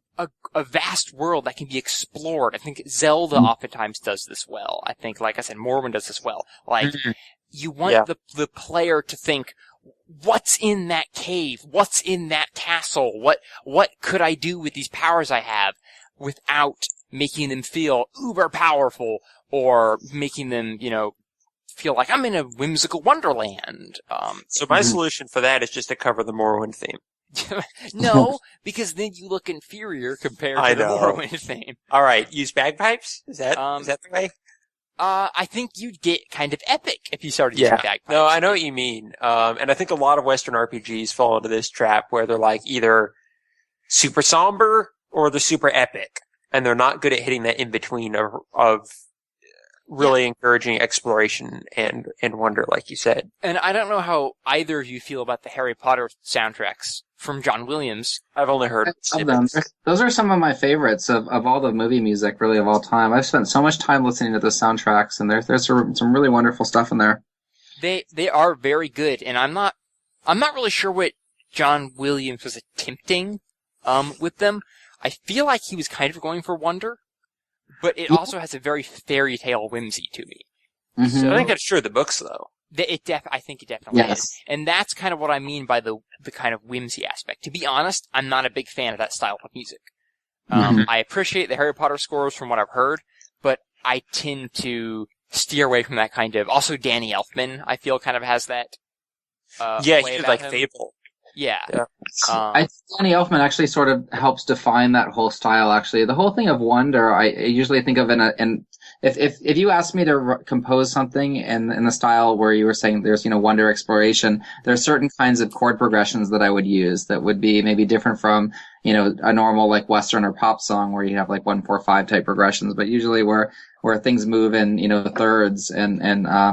vast world that can be explored? I think Zelda oftentimes does this well. I think, like I said, Morrowind does this well. You want the player to think, what's in that cave? What's in that castle? What could I do with these powers I have without making them feel uber powerful or making them, feel like I'm in a whimsical wonderland. So my solution for that is just to cover the Morrowind theme. No, because then you look inferior compared to the Morrowind theme. All right, use bagpipes? Is that the way? I think you'd get kind of epic if you started using bagpipes. No, I know what you mean. And I think a lot of Western RPGs fall into this trap where they're either super somber or they're super epic. And they're not good at hitting that in-between of really encouraging exploration and wonder, like you said. And I don't know how either of you feel about the Harry Potter soundtracks from John Williams. I've only heard them. Those are some of my favorites of all the movie music, really, of all time. I've spent so much time listening to the soundtracks, and there's some really wonderful stuff in there. They are very good, and I'm not really sure what John Williams was attempting with them. I feel like he was kind of going for wonder, but it also has a very fairy tale whimsy to me. Mm-hmm. So I think that's true of the books, though. I think it definitely is. And that's kind of what I mean by the kind of whimsy aspect. To be honest, I'm not a big fan of that style of music. I appreciate the Harry Potter scores from what I've heard, but I tend to steer away from that kind of... Also, Danny Elfman, I feel, kind of has that he did Fable. Yeah. Yeah. I think Danny Elfman actually sort of helps define that whole style. Actually, the whole thing of wonder, I usually think of in if you ask me to compose something in the style where you were saying there's wonder exploration, there are certain kinds of chord progressions that I would use that would be maybe different from a normal like Western or pop song where you have like 1-4-5 type progressions, but usually where things move in thirds and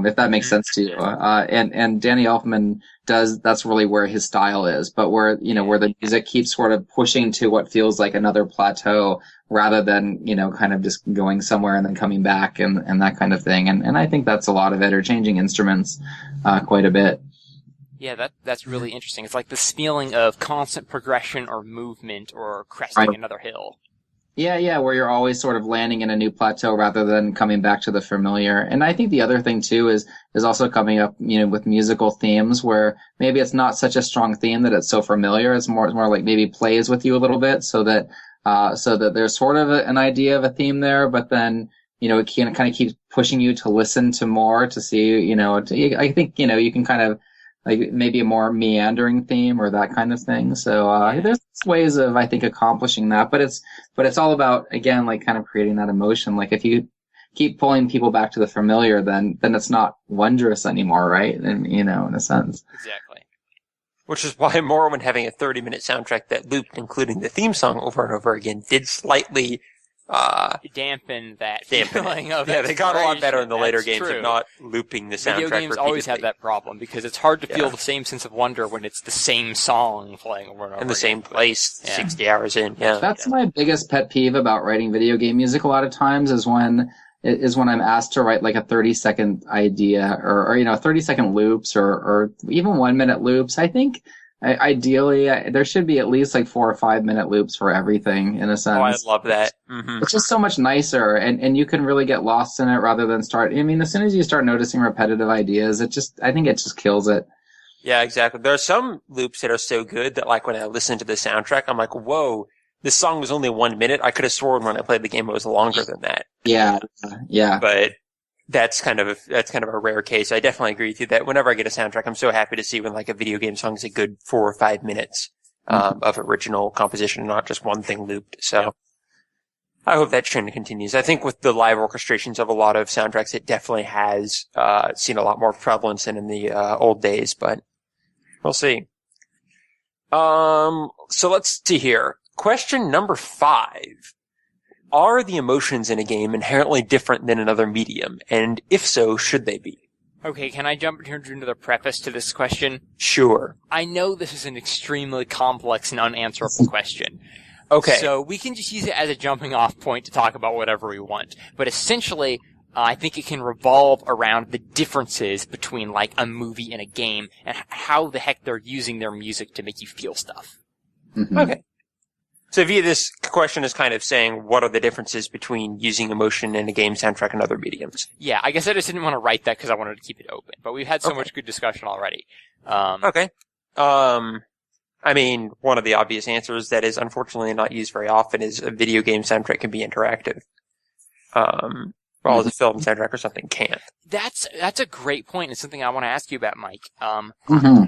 if that makes sense to you. And Danny Elfman that's really where his style is, but where the music keeps sort of pushing to what feels like another plateau rather than kind of just going somewhere and then coming back and that kind of thing. And I think that's a lot of it, or changing instruments quite a bit. Yeah, that's really interesting. It's like this feeling of constant progression or movement or cresting another hill. Yeah, where you're always sort of landing in a new plateau rather than coming back to the familiar. And I think the other thing too is also coming up, with musical themes where maybe it's not such a strong theme that it's so familiar. It's more like maybe plays with you a little bit so that there's sort of an idea of a theme there, but then, it kind of keeps pushing you to listen to more to see, I think, you can kind of, like maybe a more meandering theme or that kind of thing. So there's ways of, I think, accomplishing that, but it's all about, again, like kind of creating that emotion. Like if you keep pulling people back to the familiar, then it's not wondrous anymore, right? And in a sense. Exactly. Which is why Morrowind having a 30-minute soundtrack that looped, including the theme song over and over again, did slightly dampen that feeling of yeah, they got a lot better in the later That's games true. of not looping the soundtrack Video games always have that problem because it's hard to feel the same sense of wonder when it's the same song playing over and over in the same place, Yeah. 60 hours in. Yeah, That's my biggest pet peeve about writing video game music a lot of times is when I'm asked to write like a 30-second idea or 30-second loops or even 1-minute loops. I think ideally there should be at least like 4 or 5-minute loops for everything in a sense. Oh, I love that. Mm-hmm. It's just so much nicer and you can really get lost in it rather than as soon as you start noticing repetitive ideas, I think it just kills it. Yeah, exactly. There are some loops that are so good that like when I listen to the soundtrack, I'm like, whoa, this song was only 1 minute. I could have sworn when I played the game it was longer than that. Yeah. But that's kind of a rare case. I definitely agree with you that whenever I get a soundtrack, I'm so happy to see when like a video game song is a good 4 or 5 minutes of original composition, not just one thing looped. So I hope that trend continues. I think with the live orchestrations of a lot of soundtracks, it definitely has seen a lot more prevalence than in the old days, but we'll see. So let's see here. Question number 5. Are the emotions in a game inherently different than another medium? And if so, should they be? Okay, can I jump into the preface to this question? Sure. I know this is an extremely complex and unanswerable question. Okay. So we can just use it as a jumping off point to talk about whatever we want. But essentially, I think it can revolve around the differences between like a movie and a game and how the heck they're using their music to make you feel stuff. Mm-hmm. Okay. So via this question is kind of saying what are the differences between using emotion in a game soundtrack and other mediums? Yeah, I guess I just didn't want to write that because I wanted to keep it open. But we've had so much good discussion already. Okay. I mean, one of the obvious answers that is unfortunately not used very often is a video game soundtrack can be interactive. While as a film soundtrack or something can't. That's a great point. It's something I want to ask you about, Mike.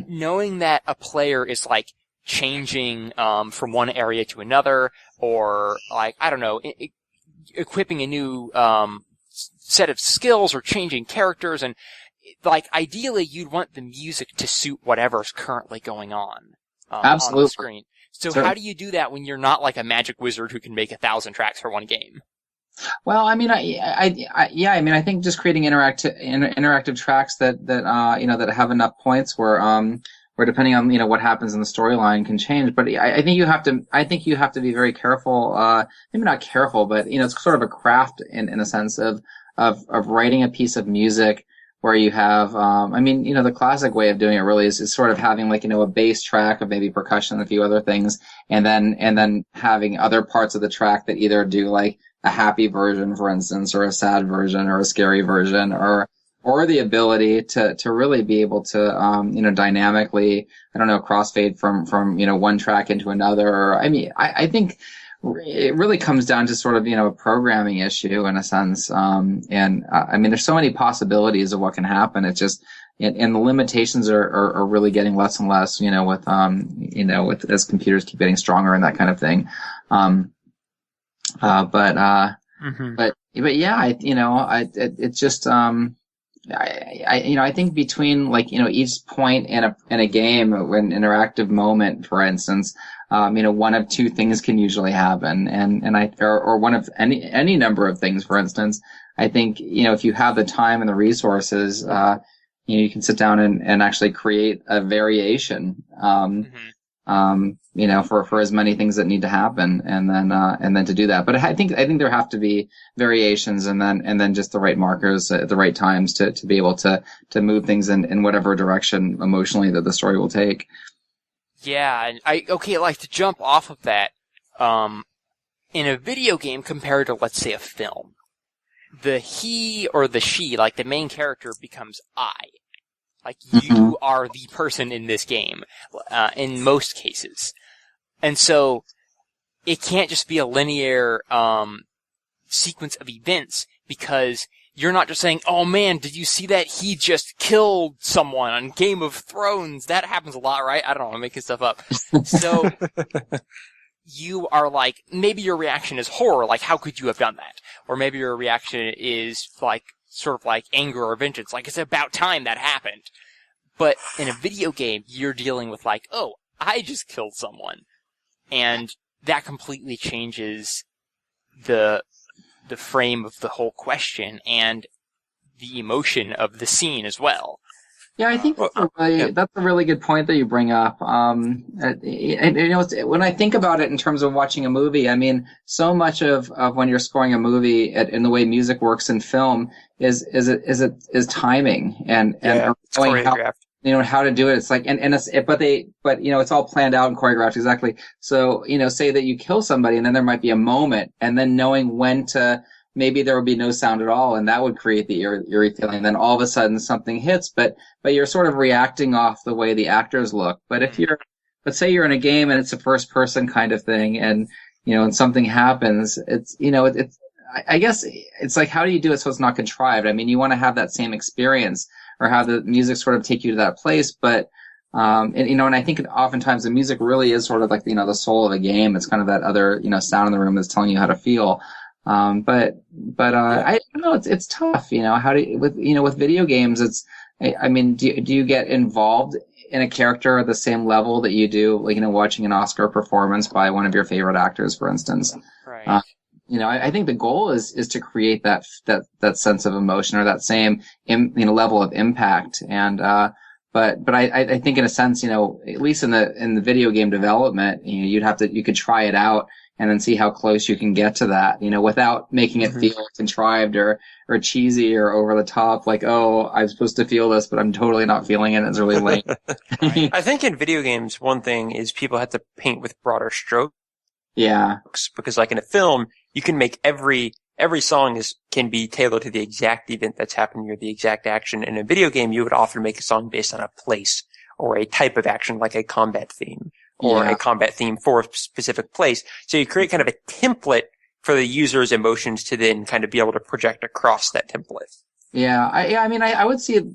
Knowing that a player is like changing from one area to another, or like I don't know, equipping a new set of skills or changing characters, and like ideally you'd want the music to suit whatever's currently going on Absolutely. on the screen. So how do you do that when you're not like a magic wizard who can make 1,000 tracks for one game? Well, I mean, I think just creating interactive tracks that have enough points where depending on what happens in the storyline can change. But I think you have to be very careful. Maybe not careful, but it's sort of a craft in a sense of writing a piece of music where you have the classic way of doing it really is sort of having like a bass track of maybe percussion and a few other things, and then having other parts of the track that either do like a happy version, for instance, or a sad version, or a scary version, or the ability to really be able to, dynamically, crossfade from one track into another. I think it really comes down to sort of, a programming issue in a sense. There's so many possibilities of what can happen. It's just, and the limitations are really getting less and less, with as computers keep getting stronger and that kind of thing. But yeah, it's just, I think between each point in a game, an interactive moment, for instance, one of two things can usually happen, or one of any number of things, for instance. I think, if you have the time and the resources, you can sit down and actually create a variation, for as many things that need to happen, and then to do that. But I think there have to be variations, and then just the right markers at the right times to be able to move things in whatever direction emotionally that the story will take. Yeah, and like to jump off of that, in a video game compared to, let's say, a film, the he or the she, like the main character, becomes I. Like, you are the person in this game, in most cases. And so, it can't just be a linear, sequence of events, because you're not just saying, oh man, did you see that? He just killed someone on Game of Thrones. That happens a lot, right? I don't know, I'm making stuff up. So, you are like, maybe your reaction is horror, like, how could you have done that? Or maybe your reaction is like, sort of like anger or vengeance, like it's about time that happened. But in a video game, you're dealing with like, oh, I just killed someone. And that completely changes the frame of the whole question and the emotion of the scene as well. Yeah, I think that's a really good point that you bring up. And when I think about it in terms of watching a movie, I mean, so much of when you're scoring a movie in the way music works in film is timing and how to do it. It's like, but it's all planned out and choreographed exactly. So, say that you kill somebody and then there might be a moment, and then knowing when to, maybe there would be no sound at all, and that would create the eerie feeling. Then all of a sudden something hits, but you're sort of reacting off the way the actors look. But let's say you're in a game and it's a first person kind of thing, and, and something happens, I guess it's like, how do you do it so it's not contrived? I mean, you want to have that same experience, or have the music sort of take you to that place, but, and I think oftentimes the music really is sort of like, the soul of a game. It's kind of that other, sound in the room that's telling you how to feel. I don't know, it's tough, how do with video games, I mean, do you get involved in a character at the same level that you do, like, watching an Oscar performance by one of your favorite actors, for instance? Right. I think the goal is to create that sense of emotion, or that same, level of impact. And, but I think in a sense, at least in the video game development, you could try it out and then see how close you can get to that, without making it feel contrived or cheesy or over the top, like, oh, I'm supposed to feel this, but I'm totally not feeling it. It's really lame. I think in video games, one thing is people have to paint with broader strokes. Yeah. Because like in a film, you can make every song can be tailored to the exact event that's happening or the exact action. In a video game, you would often make a song based on a place or a type of action, like a combat theme. Or a combat theme for a specific place. So you create kind of a template for the user's emotions to then kind of be able to project across that template. Yeah, I would say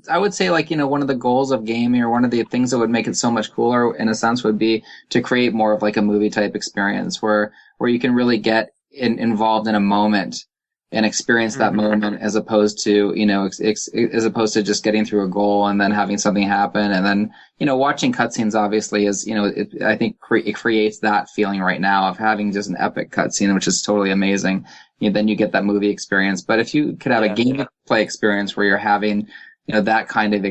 like, one of the goals of gaming, or one of the things that would make it so much cooler in a sense, would be to create more of like a movie type experience where you can really get involved in a moment and experience that moment, as opposed to, as opposed to just getting through a goal and then having something happen. And then, watching cutscenes obviously is, I think it creates that feeling right now of having just an epic cutscene, which is totally amazing. Then you get that movie experience. But if you could have a gameplay experience where you're having, that kind of,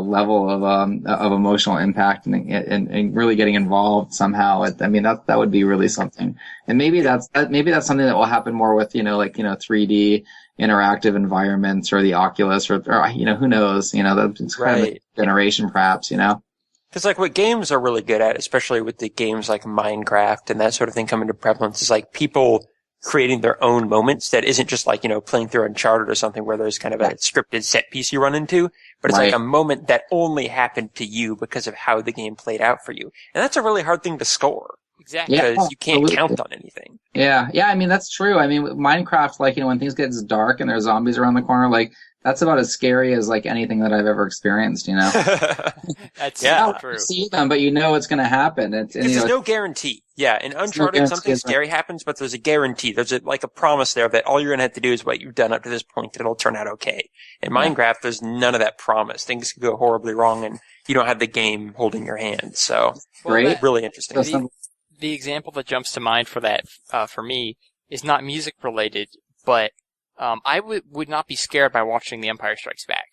level of emotional impact and really getting involved somehow, that would be really something. And maybe that's something that will happen more with, 3D interactive environments, or the Oculus, or who knows, that's kind of a generation perhaps, Because like what games are really good at, especially with the games like Minecraft and that sort of thing coming to prevalence, is like people creating their own moments that isn't just like, playing through Uncharted or something where there's kind of a scripted set piece you run into, but it's like a moment that only happened to you because of how the game played out for you. And that's a really hard thing to score. Exactly. Because you can't count on anything. Yeah, that's true. Minecraft, like, when things get dark and there's zombies around the corner, like, that's about as scary as like anything that I've ever experienced. That's Yeah. true. You see them, but you know it's going to happen. Because there's no guarantee. Yeah, in Uncharted, something scary happens, but there's a guarantee. There's like a promise there that all you're going to have to do is what you've done up to this point, and it'll turn out okay. In Minecraft, there's none of that promise. Things can go horribly wrong, and you don't have the game holding your hand. So, really interesting. The example that jumps to mind for that, for me, is not music related, but I would not be scared by watching The Empire Strikes Back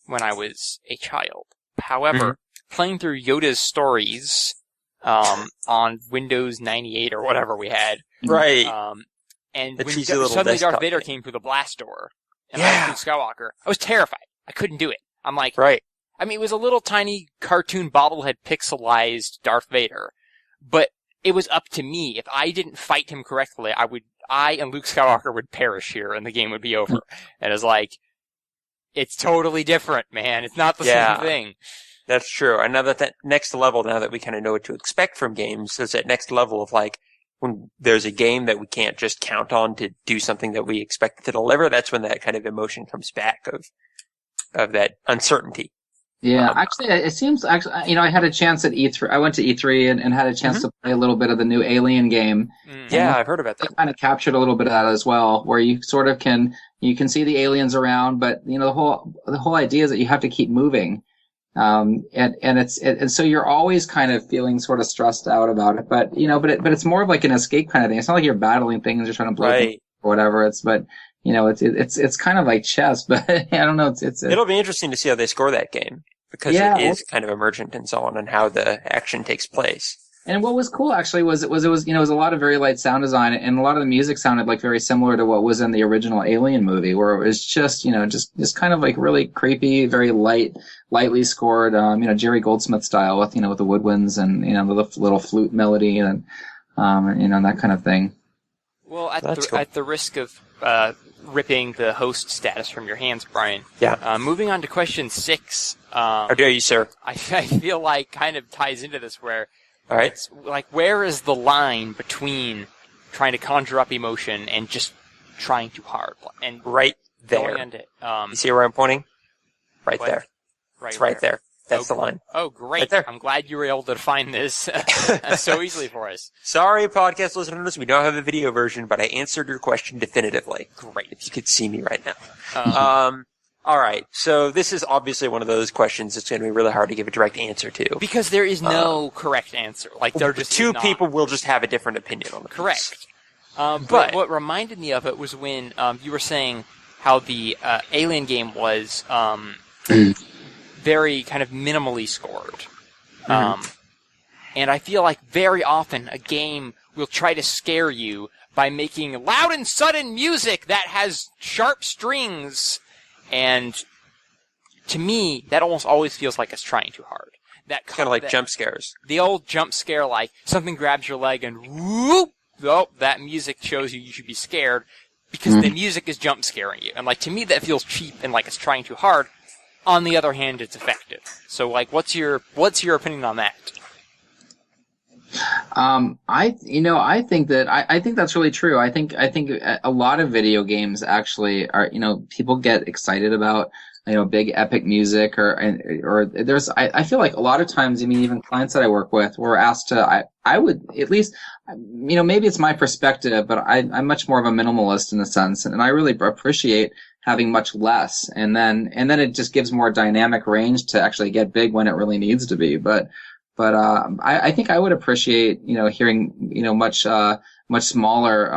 when I was a child. However, playing through Yoda's stories on Windows 98 or whatever we had, right? And when suddenly Darth Vader came through the blast door, and I was Luke Skywalker, I was terrified. I couldn't do it. I'm like, right. I mean, it was a little tiny cartoon bobblehead pixelized Darth Vader, but it was up to me. If I didn't fight him correctly, I and Luke Skywalker would perish here, and the game would be over. And it's like, it's totally different, man. It's not the same thing. That's true. And now that next level, now that we kind of know what to expect from games, there's that next level of like, when there's a game that we can't just count on to do something that we expect it to deliver, that's when that kind of emotion comes back of that uncertainty. Yeah, actually, it seems, I had a chance at E3. I went to E3 and had a chance to play a little bit of the new Alien game. Yeah, I've heard about that. It kind of captured a little bit of that as well, where you sort of can see the aliens around, but the whole idea is that you have to keep moving. And so you're always kind of feeling sort of stressed out about it, but it's more of like an escape kind of thing. It's not like you're battling things, you're trying to blow things or whatever. It's kind of like chess, but I don't know. It'll be interesting to see how they score that game, because it is kind of emergent and so on, and how the action takes place. And what was cool actually was it was a lot of very light sound design, and a lot of the music sounded like very similar to what was in the original Alien movie, where it was just kind of like really creepy, very lightly scored, Jerry Goldsmith style with the woodwinds and the little flute melody and that kind of thing. Well, at the risk of ripping the host status from your hands, Brian. Yeah. Moving on to question 6. How dare you, sir? I feel like kind of ties into this where. All right. It's like, where is the line between trying to conjure up emotion and just trying too hard? And right there. You see where I'm pointing? Right there. It's right there. That's the line. Oh, great. Right there. I'm glad you were able to find this so easily for us. Sorry, podcast listeners. We don't have a video version, but I answered your question definitively. Great. If you could see me right now. All right. So this is obviously one of those questions that's going to be really hard to give a direct answer to. Because there is no correct answer. Like, there just two people will just have a different opinion on it. Correct. But what reminded me of it was when you were saying how the Alien game was very kind of minimally scored. And I feel like very often a game will try to scare you by making loud and sudden music that has sharp strings. And to me, that almost always feels like it's trying too hard. That kind of like jump scares. The old jump scare, like something grabs your leg and whoop, that music shows you should be scared because the music is jump scaring you. And like, to me, that feels cheap and like it's trying too hard. On the other hand, it's effective. So like, what's your opinion on that? I think that's really true. I think a lot of video games actually are, people get excited about, big epic music or there's, I feel like a lot of times, even clients that I work with were asked to, I would at least, maybe it's my perspective, but I'm much more of a minimalist in a sense, and I really appreciate having much less, and then it just gives more dynamic range to actually get big when it really needs to be. But I think I would appreciate, hearing, much smaller,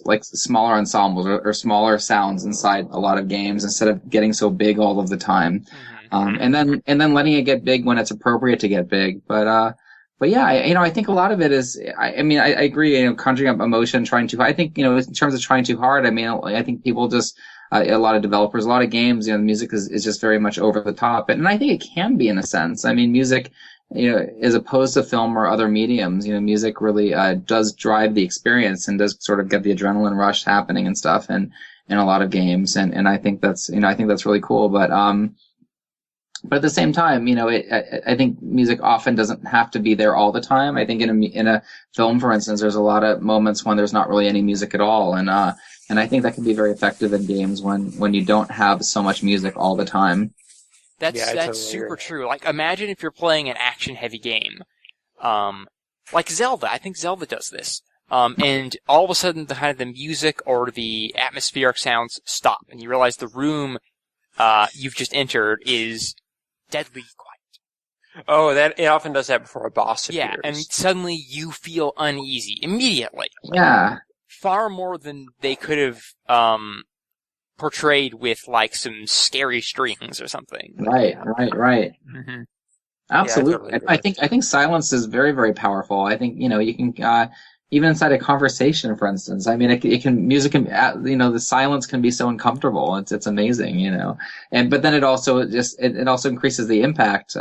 like smaller ensembles or smaller sounds inside a lot of games instead of getting so big all of the time. And then letting it get big when it's appropriate to get big. But yeah, I think a lot of it is, I agree, conjuring up emotion, I think, in terms of trying too hard, I think people just, a lot of developers, a lot of games, the music is just very much over the top. And I think it can be in a sense. Music, as opposed to film or other mediums, music really, does drive the experience and does sort of get the adrenaline rush happening and stuff in a lot of games. And I think that's, really cool. But, But at the same time, I think music often doesn't have to be there all the time. I think in a film, for instance, there's a lot of moments when there's not really any music at all, and I think that can be very effective in games when you don't have so much music all the time. That's totally super agree. true. Like, imagine if you're playing an action-heavy game, like Zelda. I think Zelda does this. And all of a sudden, the music or the atmospheric sounds stop, and you realize the room you've just entered is deadly quiet. Oh, it often does that before a boss appears. Yeah, and suddenly you feel uneasy immediately. Yeah. Far more than they could have portrayed with like some scary strings or something. Right. Mm-hmm. Absolutely. Yeah, I totally I think silence is very, very powerful. I think, you can, even inside a conversation, for instance, I mean, music can, the silence can be so uncomfortable. It's amazing, but then it also it also increases the impact,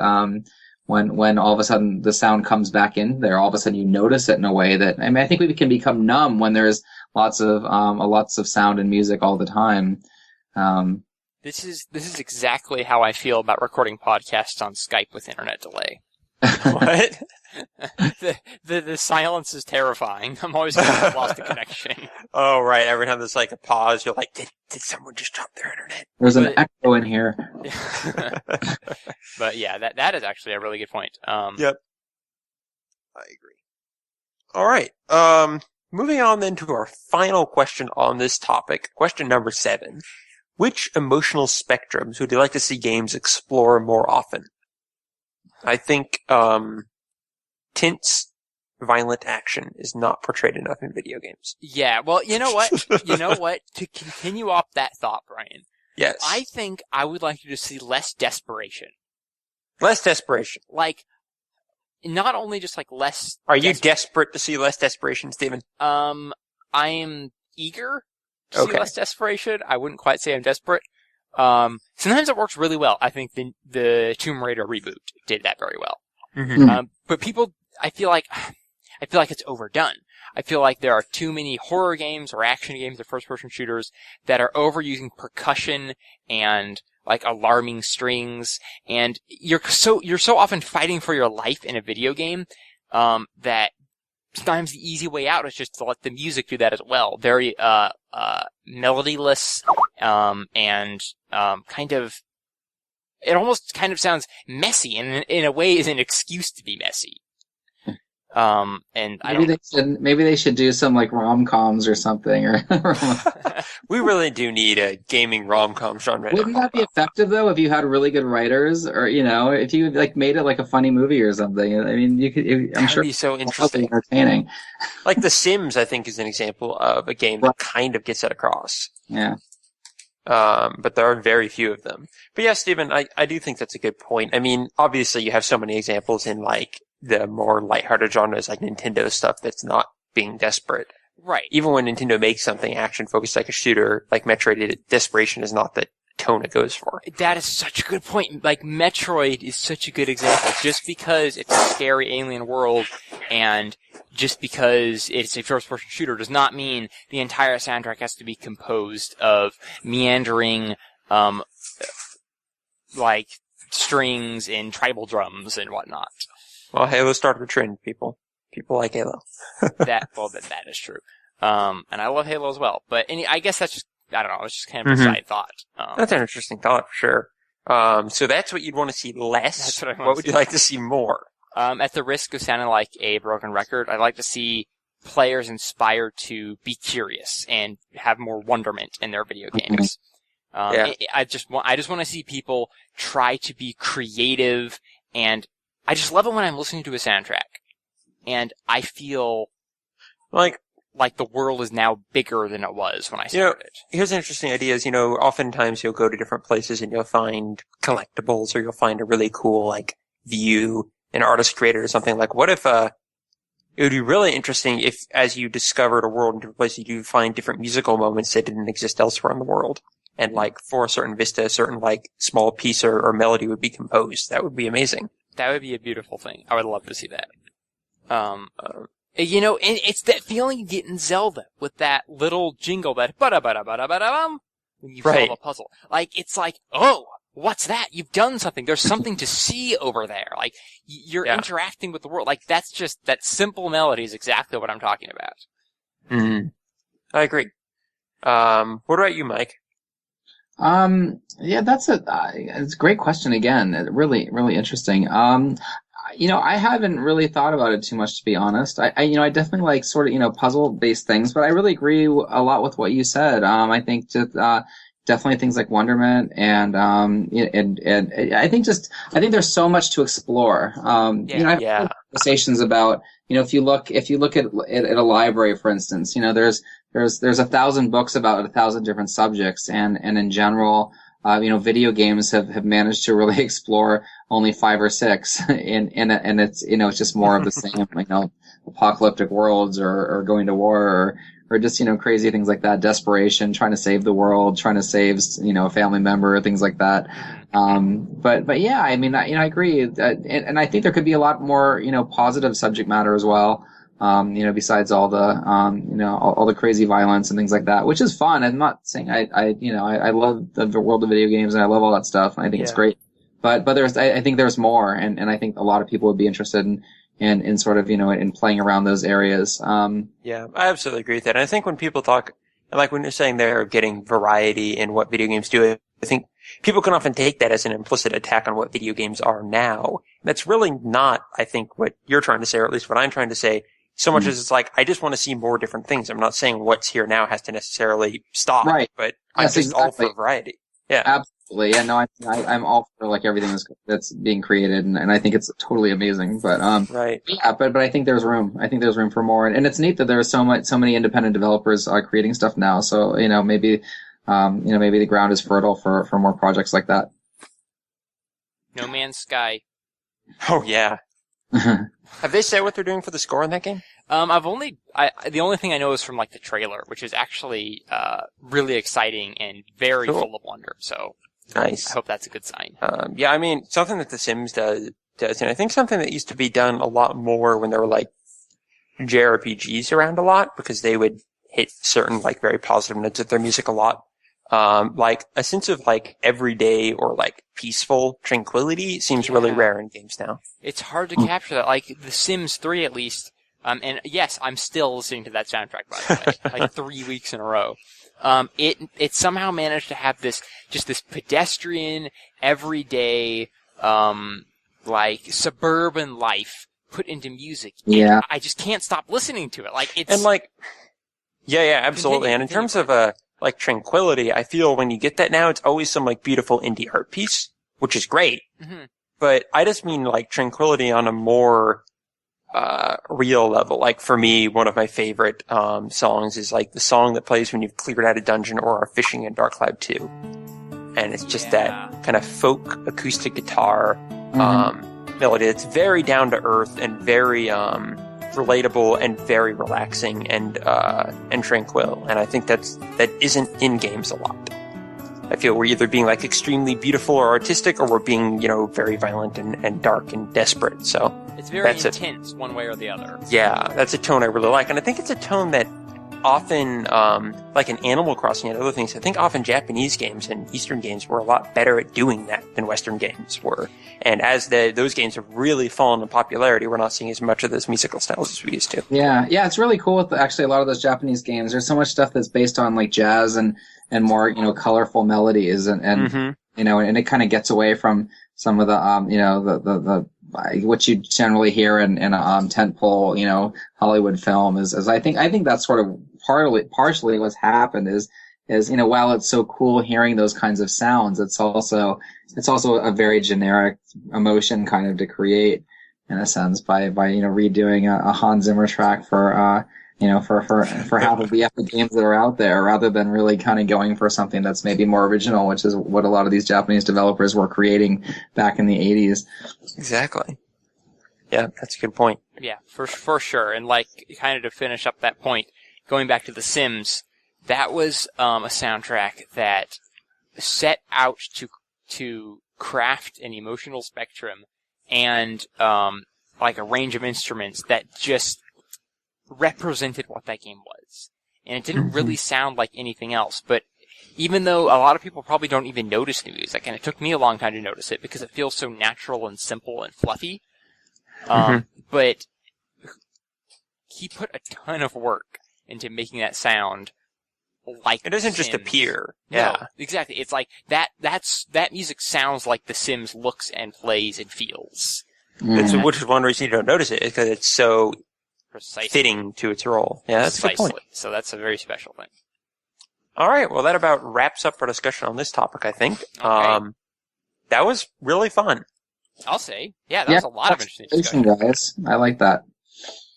when all of a sudden the sound comes back in there, all of a sudden you notice it in a way that, I mean, I think we can become numb when there's lots of sound and music all the time. This is exactly how I feel about recording podcasts on Skype with internet delay. What? The silence is terrifying. I'm always going to have lost a connection. Oh, right. Every time there's like a pause, you're like, did someone just drop their internet? There's an echo in here. But yeah, that is actually a really good point. Yep. I agree. All right. Moving on then to our final question on this topic. Question number 7. Which emotional spectrums would you like to see games explore more often? I think tense, violent action is not portrayed enough in video games. Yeah, well, you know what? To continue off that thought, Brian. Yes. I think I would like you to see less desperation. Less desperation. Like, not only just like less... Are you desperate to see less desperation, Stephen? I am eager to see less desperation. I wouldn't quite say I'm desperate. Sometimes it works really well. I think the Tomb Raider reboot did that very well. Mm-hmm. But people, I feel like it's overdone. I feel like there are too many horror games or action games or first-person shooters that are overusing percussion and like alarming strings, and you're so often fighting for your life in a video game that sometimes the easy way out is just to let the music do that as well. Very melodyless and kind of, it almost kind of sounds messy, and in a way is an excuse to be messy. And maybe they should do some like rom-coms or something, or we really do need a gaming rom-com genre. Wouldn't that be effective though if you had really good writers, or if you like made it like a funny movie or something? I mean, you could. I'm sure it'd be so interesting, entertaining. Like The Sims, I think, is an example of a game that kind of gets that across. Yeah. But there are very few of them. But yeah, Stephen, I do think that's a good point. I mean, obviously you have so many examples in like the more lighthearted genres like Nintendo stuff that's not being desperate. Right. Even when Nintendo makes something action-focused like a shooter, like Metroid, desperation is not the tone it goes for. That is such a good point. Like, Metroid is such a good example. Just because it's a scary alien world and just because it's a first-person shooter does not mean the entire soundtrack has to be composed of meandering, like, strings and tribal drums and whatnot. Well, Halo started a trend, people. People like Halo. that is true. And I love Halo as well. But I guess that's just, I don't know, it's just kind of a side thought. That's an interesting thought, for sure. So that's what you'd want to see less. That's what I want What to would see. you like to see more? At the risk of sounding like a broken record, I'd like to see players inspired to be curious and have more wonderment in their video games. I just want to see people try to be creative, and I just love it when I'm listening to a soundtrack and I feel like the world is now bigger than it was when I started. Here's an interesting idea is, oftentimes you'll go to different places and you'll find collectibles, or you'll find a really cool, like, view, an artist created or something. Like, what if, it would be really interesting if, as you discovered a world in different places, you find different musical moments that didn't exist elsewhere in the world. And, like, for a certain vista, a certain, like, small piece or melody would be composed. That would be amazing. That would be a beautiful thing. I would love to see that. And it's that feeling you get in Zelda with that little jingle that ba-da-ba-da-ba-da-ba-da-bum when you solve a puzzle. Like, it's like, oh, what's that? You've done something. There's something to see over there. Like, you're interacting with the world. Like, that's just, that simple melody is exactly what I'm talking about. Mm-hmm. I agree. What about you, Mike? Yeah, it's a great question again. Really, really interesting. I haven't really thought about it too much, to be honest. I definitely like sort of, puzzle-based things, but I really agree a lot with what you said. I think just, definitely things like wonderment and I think there's so much to explore. I've had conversations about, if you look at a library, for instance, there's 1,000 books about 1,000 different subjects, and in general, video games have managed to really explore only 5 or 6, and it's, it's just more of the same, apocalyptic worlds or going to war or just, crazy things like that, desperation, trying to save the world, trying to save, a family member, things like that. But yeah, I mean, I agree. And I think there could be a lot more, positive subject matter as well. Besides all the, all the crazy violence and things like that, which is fun. I'm not saying I love the world of video games and I love all that stuff. And I think it's great. But I think there's more, and I think a lot of people would be interested in sort of, in playing around those areas. Yeah, I absolutely agree with that. And I think when people talk, like when you're saying they're getting variety in what video games do, I think people can often take that as an implicit attack on what video games are now. That's really not, I think, what you're trying to say, or at least what I'm trying to say. So much as it's like, I just want to see more different things. I'm not saying what's here now has to necessarily stop, right? But I'm just all for variety. Yeah, absolutely. Yeah, no, I'm all for like everything that's being created, and I think it's totally amazing. But right. Yeah, but I think there's room. I think there's room for more, and it's neat that there are so many independent developers creating stuff now. So maybe the ground is fertile for more projects like that. No Man's Sky. Oh yeah. Have they said what they're doing for the score in that game? The only thing I know is from like the trailer, which is actually really exciting and very full of wonder. So nice. I hope that's a good sign. Yeah, I mean, something that The Sims does, and I think something that used to be done a lot more when there were like JRPGs around a lot, because they would hit certain like very positive notes of their music a lot. Like a sense of like everyday or like peaceful tranquility seems really rare in games now. It's hard to capture that. Like The Sims 3 at least. And yes, I'm still listening to that soundtrack, by the way, like 3 weeks in a row. It somehow managed to have this pedestrian, everyday, like suburban life put into music. Yeah. And I just can't stop listening to it. Like it's. And like, yeah, absolutely. And in terms of, like tranquility, I feel when you get that now, it's always some like beautiful indie art piece, which is great. Mm-hmm. But I just mean like tranquility on a more, real level. Like for me, one of my favorite, songs is like the song that plays when you've cleared out a dungeon or are fishing in Dark Cloud 2. And it's just that kind of folk acoustic guitar, melody. It's very down to earth and very, relatable and very relaxing and tranquil. And I think that isn't in games a lot. I feel we're either being like extremely beautiful or artistic, or we're being, very violent and dark and desperate. So it's very intense one way or the other. Yeah, that's a tone I really like. And I think it's a tone that often, like in Animal Crossing and other things, I think often Japanese games and Eastern games were a lot better at doing that than Western games were. And as those games have really fallen in popularity, we're not seeing as much of those musical styles as we used to. Yeah, it's really cool with actually a lot of those Japanese games. There's so much stuff that's based on like jazz and more, colorful melodies and and it kind of gets away from some of the, the what you generally hear in a tentpole, Hollywood film is I think that's sort of partially what's happened is while it's so cool hearing those kinds of sounds, it's also a very generic emotion kind of to create in a sense by redoing a Hans Zimmer track for half of the epic games that are out there, rather than really kind of going for something that's maybe more original, which is what a lot of these Japanese developers were creating back in the 80s. Exactly. Yeah, that's a good point. Yeah, for sure. And like, kind of to finish up that point, going back to The Sims, that was a soundtrack that set out to craft an emotional spectrum and like a range of instruments that just represented what that game was. And it didn't really sound like anything else, but even though a lot of people probably don't even notice new music, and it took me a long time to notice it because it feels so natural and simple and fluffy. But he put a ton of work into making that sound like it doesn't The just Sims. appear. No, Yeah. exactly. It's like that music sounds like The Sims looks and plays and feels. Which is one reason you don't notice it, is because it's so Precisely. fitting to its role. Yeah, that's a good point. So that's a very special thing. All right, well, that about wraps up our discussion on this topic, I think. Okay. That was really fun. I'll say. Yeah, that was a lot of interesting discussion. Guys. I like that.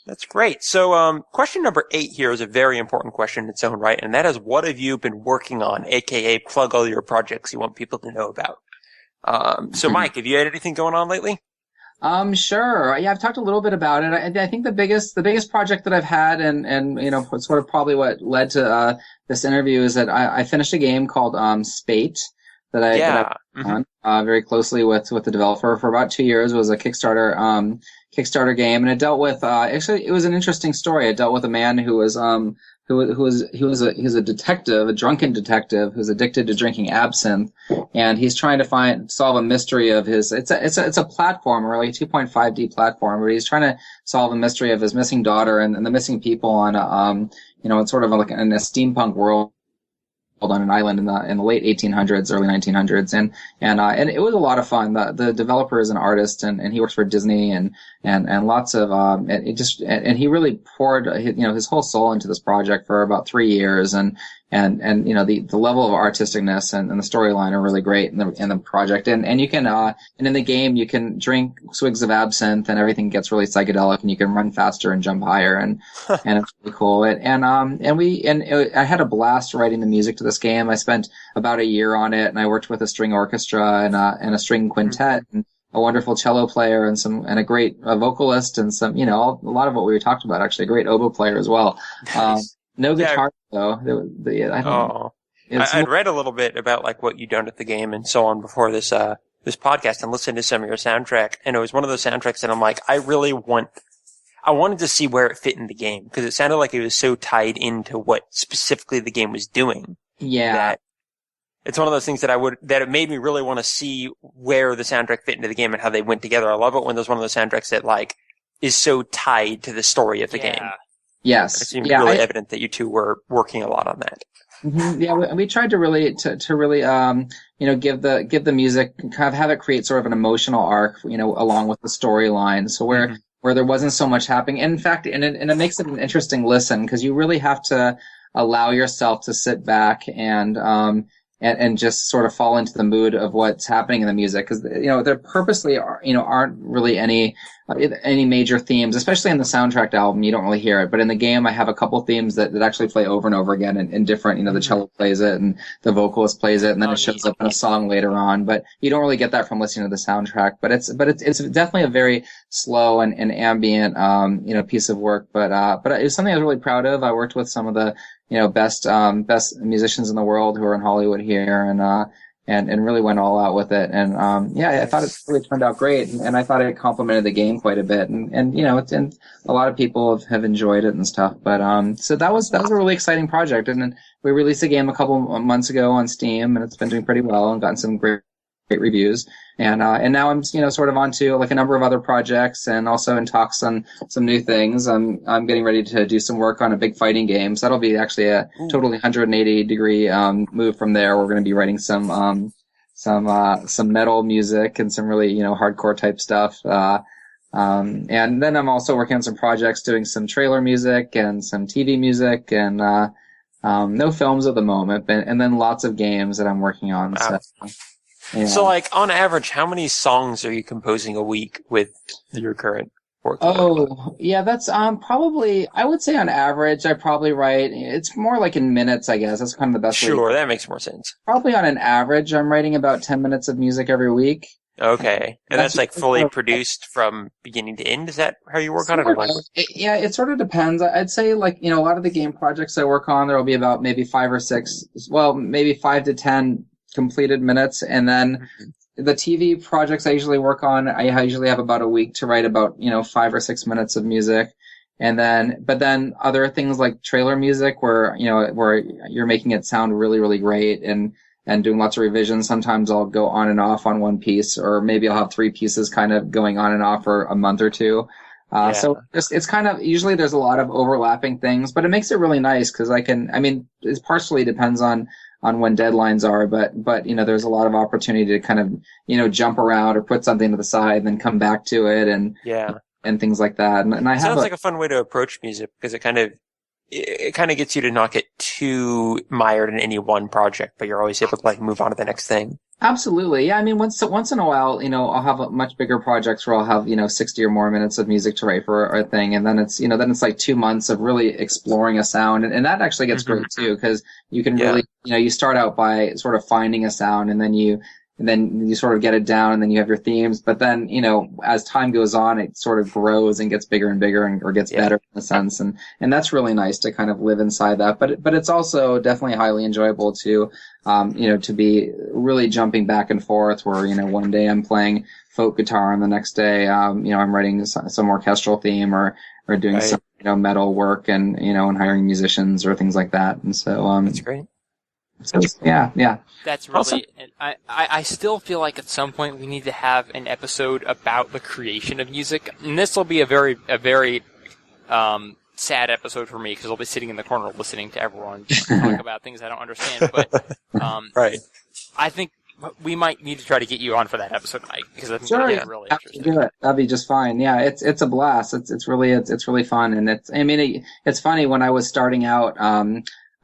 That's great. So, question number 8 here is a very important question in its own right, and that is, what have you been working on, aka plug all your projects you want people to know about? So Mike, have you had anything going on lately? Sure. Yeah, I've talked a little bit about it. I think the biggest project that I've had, and sort of probably what led to this interview, is that I finished a game called Spate that I worked on very closely with the developer for about 2 years. It was a Kickstarter game, and it dealt with actually it was an interesting story. It dealt with a man who was a detective, a drunken detective who's addicted to drinking absinthe, and he's trying to solve a mystery of his. It's a platform, really, 2.5D platform, where he's trying to solve a mystery of his missing daughter and the missing people on it's sort of like in a steampunk world on an island in the late 1800s, early 1900s, and it was a lot of fun. The developer is an artist, and he works for Disney, and lots of and he really poured his whole soul into this project for about 3 years, and the level of artisticness and the storyline are really great in the project, and you can and in the game you can drink swigs of absinthe and everything gets really psychedelic, and you can run faster and jump higher, and it's really cool. I had a blast writing the music to this game. I spent about a year on it, and I worked with a string orchestra and a string quintet, and a wonderful cello player and a great vocalist, and some a lot of what we talked about, actually a great oboe player as well. Nice. No guitar though. I'd read a little bit about like what you'd done with the game and so on before this podcast, and listened to some of your soundtrack, and it was one of those soundtracks that I'm like, I wanted to see where it fit in the game, because it sounded like it was so tied into what specifically the game was doing. Yeah. That it's one of those things that it made me really want to see where the soundtrack fit into the game and how they went together. I love it when there's one of those soundtracks that like is so tied to the story of the game. Yes. It seemed really evident that you two were working a lot on that. Mm-hmm. Yeah, we tried to really give the music, kind of have it create sort of an emotional arc, along with the storyline. So where there wasn't so much happening. In fact, and it makes it an interesting listen, because you really have to allow yourself to sit back and just sort of fall into the mood of what's happening in the music, because there purposely aren't really any major themes, especially in the soundtrack album. You don't really hear it, but in the game I have a couple themes that actually play over and over again in different. The cello plays it and the vocalist plays it, and then it shows up in a song later on. But you don't really get that from listening to the soundtrack. But it's definitely a very slow and ambient piece of work. But it was something I was really proud of. I worked with some of the best musicians in the world who are in Hollywood here, and really went all out with it. And I thought it really turned out great, and I thought it complemented the game quite a bit. And a lot of people have enjoyed it and stuff. But so that was a really exciting project. And then we released the game a couple months ago on Steam, and it's been doing pretty well and gotten some great reviews. And now I'm sort of onto like a number of other projects, and also in talks on some new things. I'm getting ready to do some work on a big fighting game, so that'll be actually a totally 180-degree move from there. We're going to be writing some metal music and some really hardcore type stuff. And then I'm also working on some projects, doing some trailer music and some TV music, and no films at the moment, and then lots of games that I'm working on. Wow. So, yeah. So, like, on average, how many songs are you composing a week with your current work? Oh, yeah, that's probably, I would say on average, I probably write, it's more like in minutes, I guess. That's kind of the best way. Sure, that makes more sense. Probably on an average, I'm writing about 10 minutes of music every week. Okay. And that's like fully produced from beginning to end? Is that how you work on it? Or like? Yeah, it sort of depends. I'd say, like, a lot of the game projects I work on, there will be about maybe 5 to 10 completed minutes, and then the TV projects I usually work on, I usually have about a week to write about 5 or 6 minutes of music, but then other things like trailer music where, where you're making it sound really, really great and doing lots of revisions. Sometimes I'll go on and off on one piece, or maybe I'll have 3 pieces kind of going on and off for a month or two. So it's kind of, usually there's a lot of overlapping things, but it makes it really nice because it partially depends on when deadlines are, but there's a lot of opportunity to kind of, jump around or put something to the side and then come back to it and things like that. And I sounds like a fun way to approach music because it kind of gets you to not get too mired in any one project, but you're always able to like move on to the next thing. Absolutely. Yeah. I mean, once in a while, I'll have much bigger projects where I'll have, 60 or more minutes of music to write for a thing. And then it's like 2 months of really exploring a sound. And that actually gets great too, because you can really, you start out by sort of finding a sound and then you sort of get it down and then you have your themes. But then, as time goes on, it sort of grows and gets bigger and bigger or gets better in a sense. And that's really nice to kind of live inside that. But it's also definitely highly enjoyable to, to be really jumping back and forth where, one day I'm playing folk guitar and the next day, I'm writing some orchestral theme or doing some, metal work and, and hiring musicians or things like that. And so, that's great. So, yeah. That's really. I still feel like at some point we need to have an episode about the creation of music, and this will be a very sad episode for me because I'll be sitting in the corner listening to everyone talk about things I don't understand. But right, I think we might need to try to get you on for that episode, Mike, because I think really interesting. Do it. That'd be just fine. Yeah, it's a blast. It's really fun, and it's funny when I was starting out.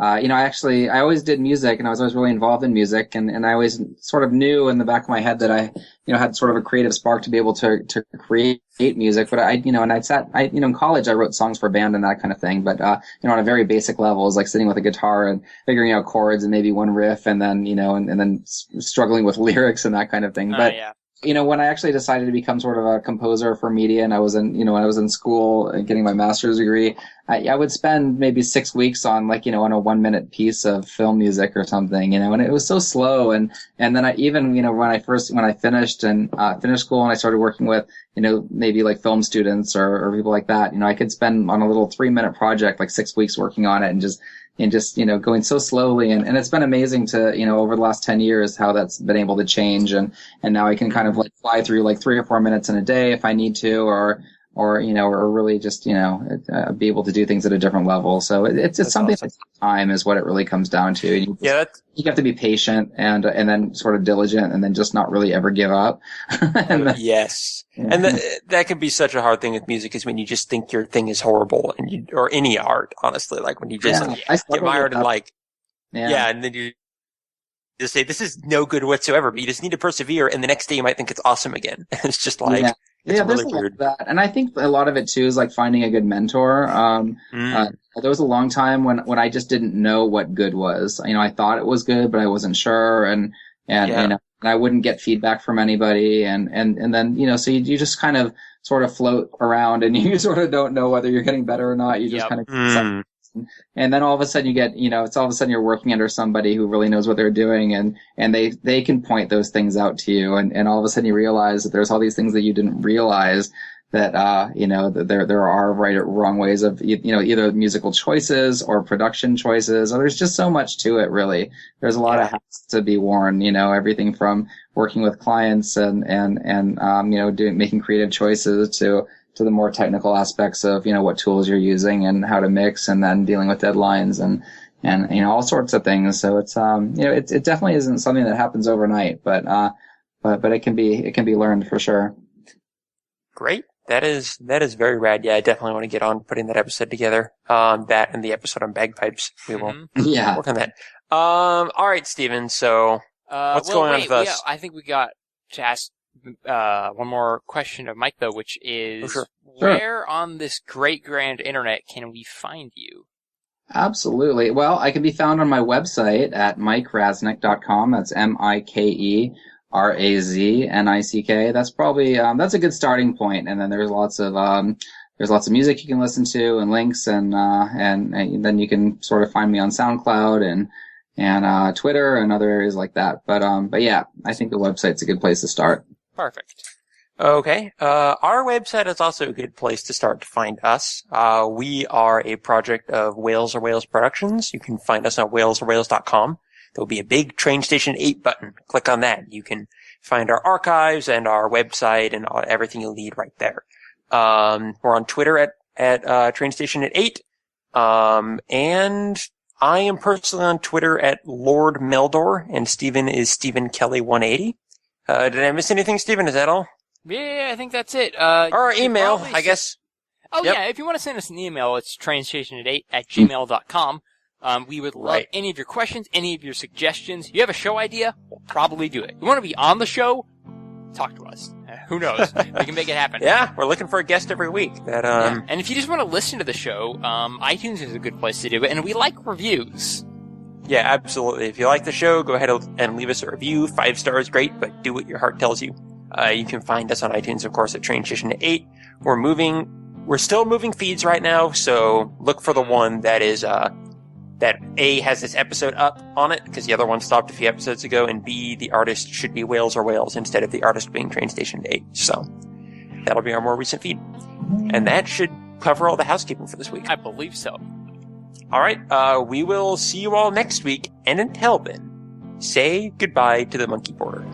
I always did music and I was always really involved in music and I always sort of knew in the back of my head that I, had sort of a creative spark to be able to create music. But in college I wrote songs for a band and that kind of thing. But, on a very basic level, it was like sitting with a guitar and figuring out chords and maybe one riff and then, and then struggling with lyrics and that kind of thing. But, when I actually decided to become sort of a composer for media and I was in, when I was in school getting my master's degree, I would spend maybe 6 weeks on on a 1-minute piece of film music or something, and it was so slow. And then I even, when I finished school and I started working with, maybe like film students or people like that, I could spend on a little 3-minute project, like 6 weeks working on it and just going so slowly. And it's been amazing to, over the last 10 years, how that's been able to change. And now I can kind of like fly through like 3 or 4 minutes in a day if I need to, or really just, be able to do things at a different level. So it's something awesome. Like time is what it really comes down to. You have to be patient and then sort of diligent and then just not really ever give up. Yes. And that can be such a hard thing with music is when you just think your thing is horrible or any art, honestly, like when you just get mired in and then you just say, this is no good whatsoever, but you just need to persevere. And the next day you might think it's awesome again. It's just like, it's really weird. That. And I think a lot of it too is like finding a good mentor. There was a long time when I just didn't know what good was. I thought it was good, but I wasn't sure. And I wouldn't get feedback from anybody. And then, so you just kind of sort of float around and you sort of don't know whether you're getting better or not. You just kind of, and then all of a sudden you get, it's all of a sudden you're working under somebody who really knows what they're doing and they can point those things out to you. And all of a sudden you realize that there's all these things that you didn't realize that, that there are right or wrong ways of, either musical choices or production choices, or there's just so much to it, really. There's a lot of hats to be worn, everything from working with clients and making creative choices to the more technical aspects of, what tools you're using and how to mix and then dealing with deadlines and all sorts of things. So it's, it definitely isn't something that happens overnight, but it can be learned for sure. Great. That is very rad. Yeah, I definitely want to get on putting that episode together. That and the episode on bagpipes. We will work on that. All right, Steven. So what's going on with us? I think we got to ask one more question of Mike, though, which is where on this great grand internet can we find you? Absolutely. Well, I can be found on my website at mikeraznick.com. That's MikeRaznick. That's probably that's a good starting point. And then there's lots of music you can listen to and links and then you can sort of find me on SoundCloud and Twitter and other areas like that. But yeah, I think the website's a good place to start. Perfect. Okay. Our website is also a good place to start to find us. We are a project of Wales or Wales Productions. You can find us on walesorwales.com. There'll be a big Train Station 8 button. Click on that. You can find our archives and our website and everything you'll need right there. We're on Twitter at Train Station at 8. And I am personally on Twitter at Lord Meldor, and Stephen is Stephen Kelly 180. Did I miss anything, Stephen? Is that all? Yeah, I think that's it. Or our email, I guess. Oh, yep. Yeah, if you want to send us an email, it's trainstation8@gmail.com. We would love any of your questions, any of your suggestions. You have a show idea? We'll probably do it. You want to be on the show? Talk to us. Who knows? We can make it happen. Yeah, we're looking for a guest every week. Yeah. And if you just want to listen to the show, iTunes is a good place to do it, and we like reviews. Yeah, absolutely. If you like the show, go ahead and leave us a review. 5 stars, great, but do what your heart tells you. You can find us on iTunes, of course, at Train Station 8. We're still moving feeds right now, so look for the one that is, that A, has this episode up on it, because the other one stopped a few episodes ago, and B, the artist should be Wales or Wales instead of the artist being Train Station 8. So, that'll be our more recent feed. And that should cover all the housekeeping for this week. I believe so. Alright, we will see you all next week, and until then, say goodbye to the monkey porter.